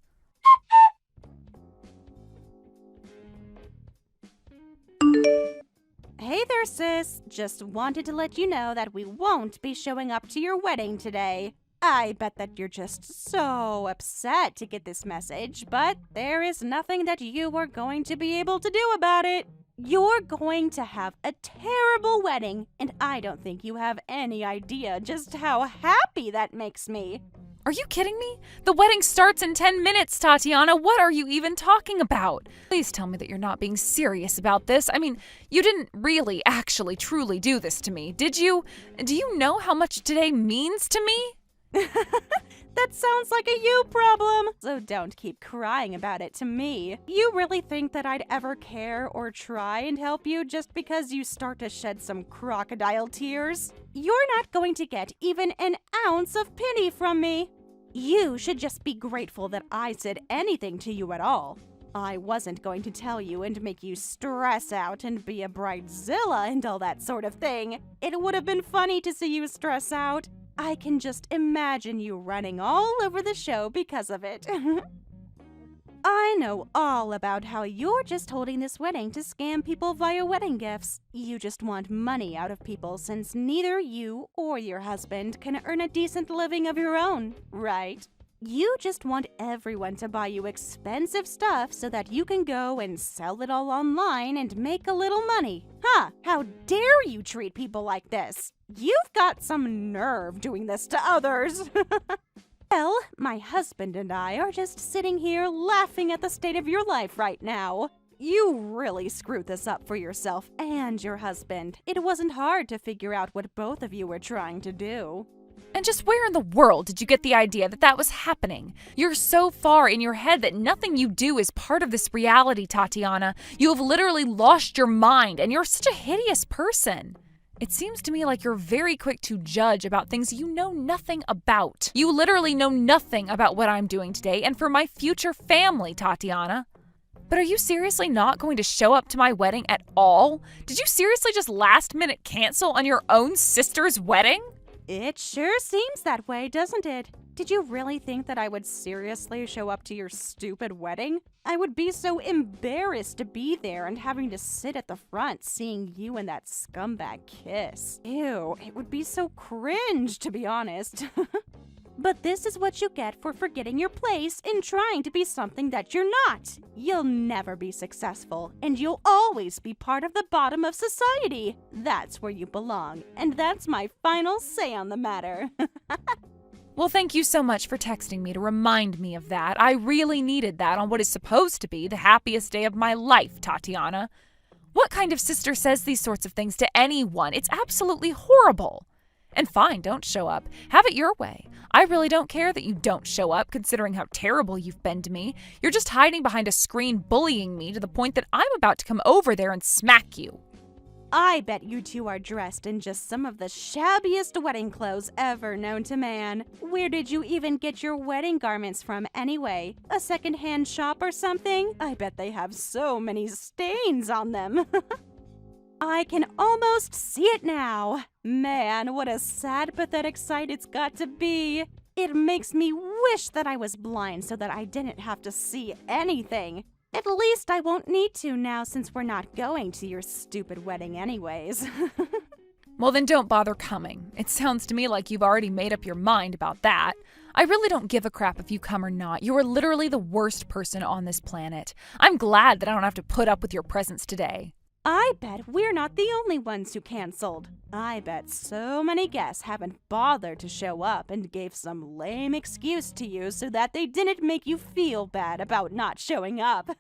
Hey there, sis. Just wanted to let you know that we won't be showing up to your wedding today. I bet that you're just so upset to get this message, but there is nothing that you are going to be able to do about it. You're going to have a terrible wedding, and I don't think you have any idea just how happy that makes me. Are you kidding me? The wedding starts in 10 minutes, Tatiana. What are you even talking about? Please tell me that you're not being serious about this. I mean, you didn't really, actually, truly do this to me, did you? Do you know how much today means to me? That sounds like a you problem. So don't keep crying about it to me. You really think that I'd ever care or try and help you just because you start to shed some crocodile tears? You're not going to get even an ounce of pity from me. You should just be grateful that I said anything to you at all. I wasn't going to tell you and make you stress out and be a bridezilla and all that sort of thing. It would have been funny to see you stress out. I can just imagine you running all over the show because of it. I know all about how you're just holding this wedding to scam people via wedding gifts. You just want money out of people since neither you or your husband can earn a decent living of your own, right? You just want everyone to buy you expensive stuff so that you can go and sell it all online and make a little money. Huh, how dare you treat people like this? You've got some nerve doing this to others. Well, my husband and I are just sitting here laughing at the state of your life right now. You really screwed this up for yourself and your husband. It wasn't hard to figure out what both of you were trying to do. And just where in the world did you get the idea that that was happening? You're so far in your head that nothing you do is part of this reality, Tatiana. You have literally lost your mind, and you're such a hideous person. It seems to me like you're very quick to judge about things you know nothing about. You literally know nothing about what I'm doing today and for my future family, Tatiana. But are you seriously not going to show up to my wedding at all? Did you seriously just last minute cancel on your own sister's wedding? It sure seems that way, doesn't it? Did you really think that I would seriously show up to your stupid wedding? I would be so embarrassed to be there and having to sit at the front seeing you and that scumbag kiss. Ew, it would be so cringe, to be honest. But this is what you get for forgetting your place and trying to be something that you're not. You'll never be successful, and you'll always be part of the bottom of society. That's where you belong, and that's my final say on the matter. Well, thank you so much for texting me to remind me of that. I really needed that on what is supposed to be the happiest day of my life, Tatiana. What kind of sister says these sorts of things to anyone? It's absolutely horrible. And fine, don't show up. Have it your way. I really don't care that you don't show up, considering how terrible you've been to me. You're just hiding behind a screen bullying me to the point that I'm about to come over there and smack you. I bet you two are dressed in just some of the shabbiest wedding clothes ever known to man. Where did you even get your wedding garments from anyway? A secondhand shop or something? I bet they have so many stains on them. I can almost see it now. Man, what a sad, pathetic sight it's got to be. It makes me wish that I was blind so that I didn't have to see anything. At least I won't need to now since we're not going to your stupid wedding anyways. Well, then don't bother coming. It sounds to me like you've already made up your mind about that. I really don't give a crap if you come or not. You are literally the worst person on this planet. I'm glad that I don't have to put up with your presence today. I bet we're not the only ones who canceled. I bet so many guests haven't bothered to show up and gave some lame excuse to you so that they didn't make you feel bad about not showing up.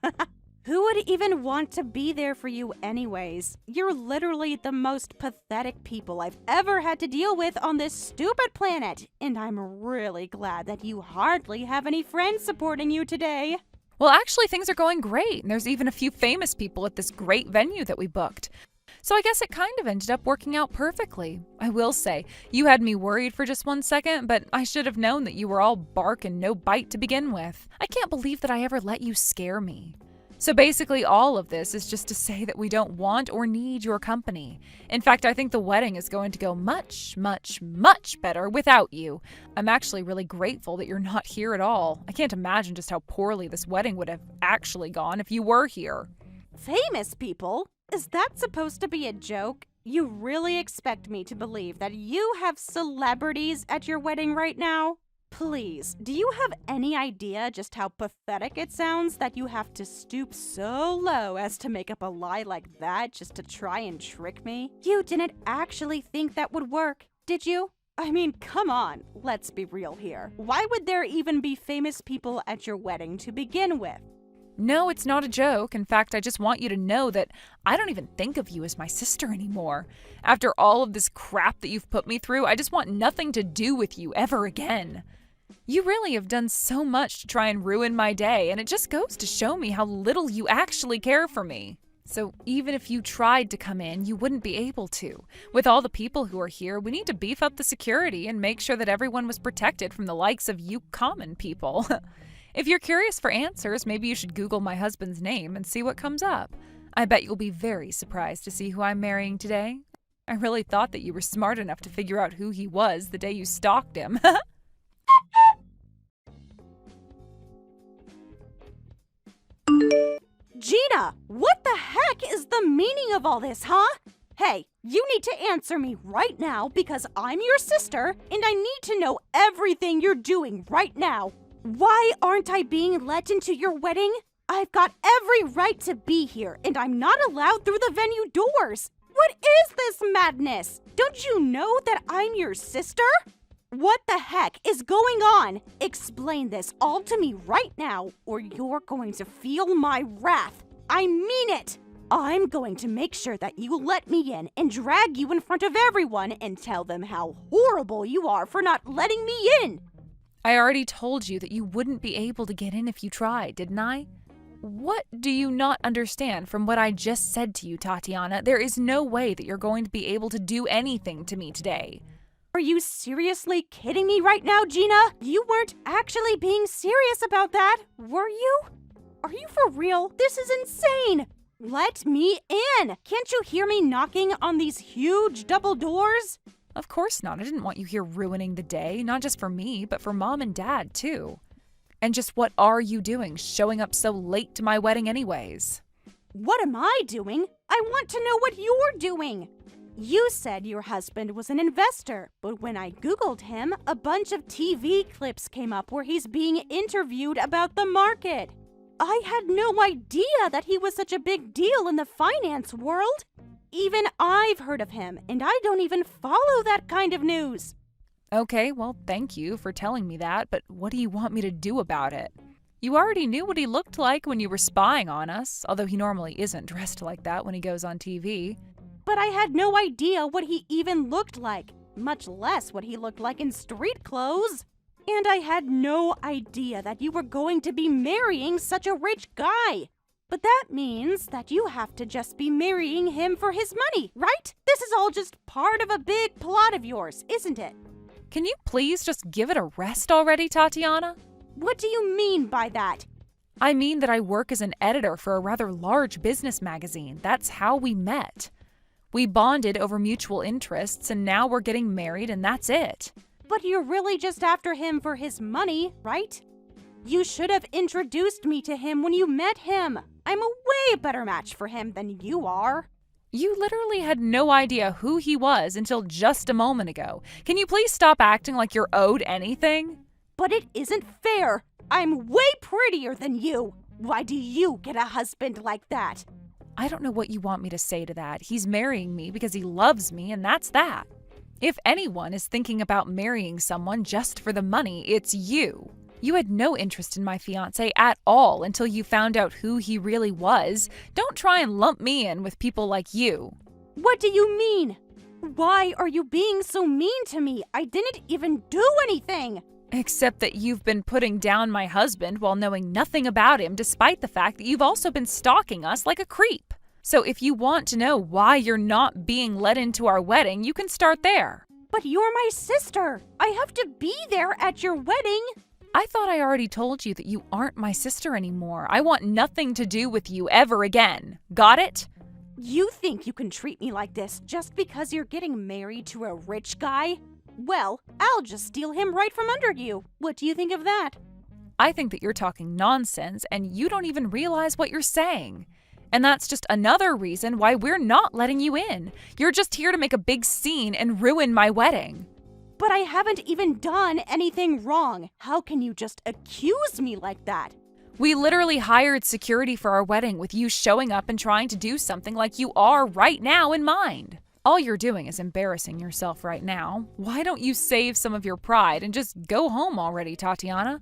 Who would even want to be there for you anyways? You're literally the most pathetic people I've ever had to deal with on this stupid planet, and I'm really glad that you hardly have any friends supporting you today. Well, actually, things are going great, and there's even a few famous people at this great venue that we booked. So I guess it kind of ended up working out perfectly. I will say, you had me worried for just 1 second, but I should have known that you were all bark and no bite to begin with. I can't believe that I ever let you scare me. So basically, all of this is just to say that we don't want or need your company. In fact, I think the wedding is going to go much, much, much better without you. I'm actually really grateful that you're not here at all. I can't imagine just how poorly this wedding would have actually gone if you were here. Famous people? Is that supposed to be a joke? You really expect me to believe that you have celebrities at your wedding right now? Please, do you have any idea just how pathetic it sounds that you have to stoop so low as to make up a lie like that just to try and trick me? You didn't actually think that would work, did you? I mean, come on, let's be real here. Why would there even be famous people at your wedding to begin with? No, it's not a joke. In fact, I just want you to know that I don't even think of you as my sister anymore. After all of this crap that you've put me through, I just want nothing to do with you ever again. You really have done so much to try and ruin my day, and it just goes to show me how little you actually care for me. So even if you tried to come in, you wouldn't be able to. With all the people who are here, we need to beef up the security and make sure that everyone was protected from the likes of you common people. If you're curious for answers, maybe you should Google my husband's name and see what comes up. I bet you'll be very surprised to see who I'm marrying today. I really thought that you were smart enough to figure out who he was the day you stalked him. Gina, what the heck is the meaning of all this, huh? Hey, you need to answer me right now because I'm your sister and I need to know everything you're doing right now. Why aren't I being let into your wedding? I've got every right to be here and I'm not allowed through the venue doors. What is this madness? Don't you know that I'm your sister? What the heck is going on? Explain this all to me right now, or you're going to feel my wrath. I mean it! I'm going to make sure that you let me in and drag you in front of everyone and tell them how horrible you are for not letting me in. I already told you that you wouldn't be able to get in if you tried, didn't I? What do you not understand from what I just said to you, Tatiana? There is no way that you're going to be able to do anything to me today. Are you seriously kidding me right now, Gina? You weren't actually being serious about that, were you? Are you for real? This is insane! Let me in! Can't you hear me knocking on these huge double doors? Of course not. I didn't want you here ruining the day, not just for me, but for Mom and Dad, too. And just what are you doing, showing up so late to my wedding anyways? What am I doing? I want to know what you're doing. You said your husband was an investor, but when I Googled him, a bunch of TV clips came up where he's being interviewed about the market. I had no idea that he was such a big deal in the finance world. Even I've heard of him, and I don't even follow that kind of news. Okay, well, thank you for telling me that, but what do you want me to do about it? You already knew what he looked like when you were spying on us, although he normally isn't dressed like that when he goes on TV. But I had no idea what he even looked like, much less what he looked like in street clothes. And I had no idea that you were going to be marrying such a rich guy. But that means that you have to just be marrying him for his money, right? This is all just part of a big plot of yours, isn't it? Can you please just give it a rest already, Tatiana? What do you mean by that? I mean that I work as an editor for a rather large business magazine. That's how we met. We bonded over mutual interests, and now we're getting married, and that's it. But you're really just after him for his money, right? You should have introduced me to him when you met him. I'm a way better match for him than you are. You literally had no idea who he was until just a moment ago. Can you please stop acting like you're owed anything? But it isn't fair. I'm way prettier than you. Why do you get a husband like that? I don't know what you want me to say to that. He's marrying me because he loves me, and that's that. If anyone is thinking about marrying someone just for the money, it's you. You had no interest in my fiancé at all until you found out who he really was. Don't try and lump me in with people like you. What do you mean? Why are you being so mean to me? I didn't even do anything. Except that you've been putting down my husband while knowing nothing about him, despite the fact that you've also been stalking us like a creep. So if you want to know why you're not being let into our wedding, you can start there. But you're my sister. I have to be there at your wedding. I thought I already told you that you aren't my sister anymore. I want nothing to do with you ever again. Got it? You think you can treat me like this just because you're getting married to a rich guy? Well, I'll just steal him right from under you. What do you think of that? I think that you're talking nonsense and you don't even realize what you're saying. And that's just another reason why we're not letting you in. You're just here to make a big scene and ruin my wedding. But I haven't even done anything wrong. How can you just accuse me like that? We literally hired security for our wedding with you showing up and trying to do something like you are right now in mind. All you're doing is embarrassing yourself right now. Why don't you save some of your pride and just go home already, Tatiana?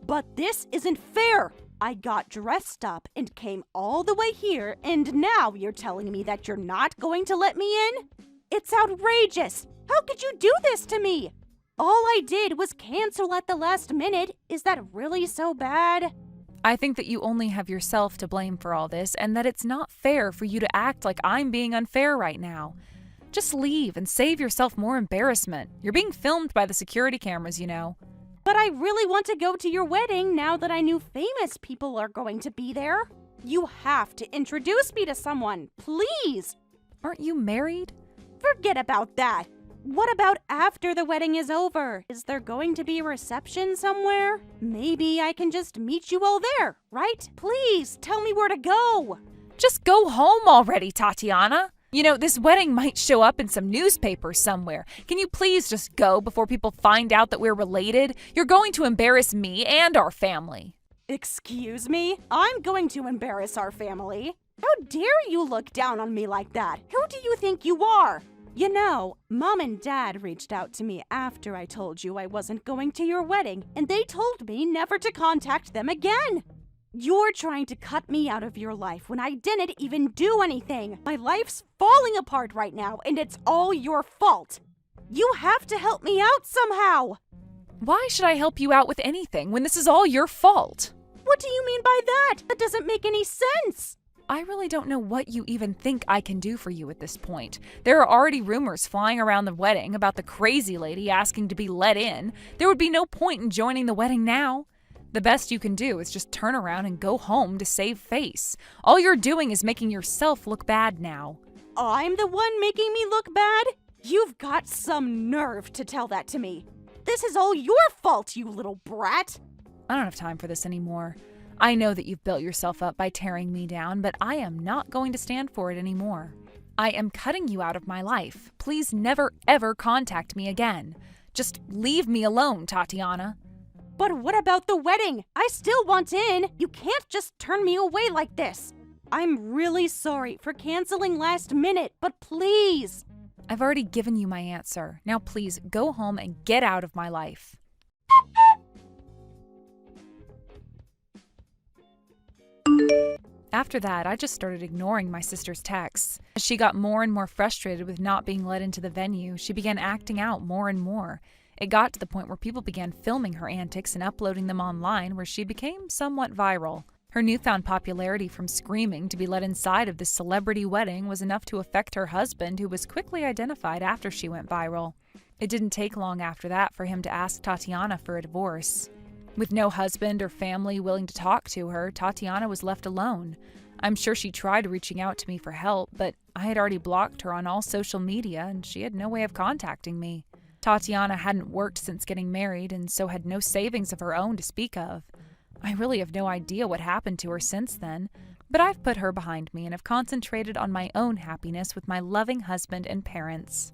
But this isn't fair. I got dressed up and came all the way here, and now you're telling me that you're not going to let me in? It's outrageous. How could you do this to me? All I did was cancel at the last minute. Is that really so bad? I think that you only have yourself to blame for all this, and that it's not fair for you to act like I'm being unfair right now. Just leave and save yourself more embarrassment. You're being filmed by the security cameras, you know. But I really want to go to your wedding now that I knew famous people are going to be there. You have to introduce me to someone, please. Aren't you married? Forget about that. What about after the wedding is over? Is there going to be a reception somewhere? Maybe I can just meet you all there, right? Please, tell me where to go. Just go home already, Tatiana. You know, this wedding might show up in some newspaper somewhere. Can you please just go before people find out that we're related? You're going to embarrass me and our family. Excuse me? I'm going to embarrass our family. How dare you look down on me like that? Who do you think you are? You know, Mom and Dad reached out to me after I told you I wasn't going to your wedding, and they told me never to contact them again. You're trying to cut me out of your life when I didn't even do anything. My life's falling apart right now, and it's all your fault. You have to help me out somehow. Why should I help you out with anything when this is all your fault? What do you mean by that? That doesn't make any sense. I really don't know what you even think I can do for you at this point. There are already rumors flying around the wedding about the crazy lady asking to be let in. There would be no point in joining the wedding now. The best you can do is just turn around and go home to save face. All you're doing is making yourself look bad now. I'm the one making me look bad? You've got some nerve to tell that to me. This is all your fault, you little brat. I don't have time for this anymore. I know that you've built yourself up by tearing me down, but I am not going to stand for it anymore. I am cutting you out of my life. Please never, ever contact me again. Just leave me alone, Tatiana. But what about the wedding? I still want in. You can't just turn me away like this. I'm really sorry for canceling last minute, but please. I've already given you my answer. Now please go home and get out of my life. After that, I just started ignoring my sister's texts. As she got more and more frustrated with not being let into the venue, she began acting out more and more. It got to the point where people began filming her antics and uploading them online, where she became somewhat viral. Her newfound popularity from screaming to be let inside of this celebrity wedding was enough to affect her husband, who was quickly identified after she went viral. It didn't take long after that for him to ask Tatiana for a divorce. With no husband or family willing to talk to her, Tatiana was left alone. I'm sure she tried reaching out to me for help, but I had already blocked her on all social media and she had no way of contacting me. Tatiana hadn't worked since getting married and so had no savings of her own to speak of. I really have no idea what happened to her since then, but I've put her behind me and have concentrated on my own happiness with my loving husband and parents.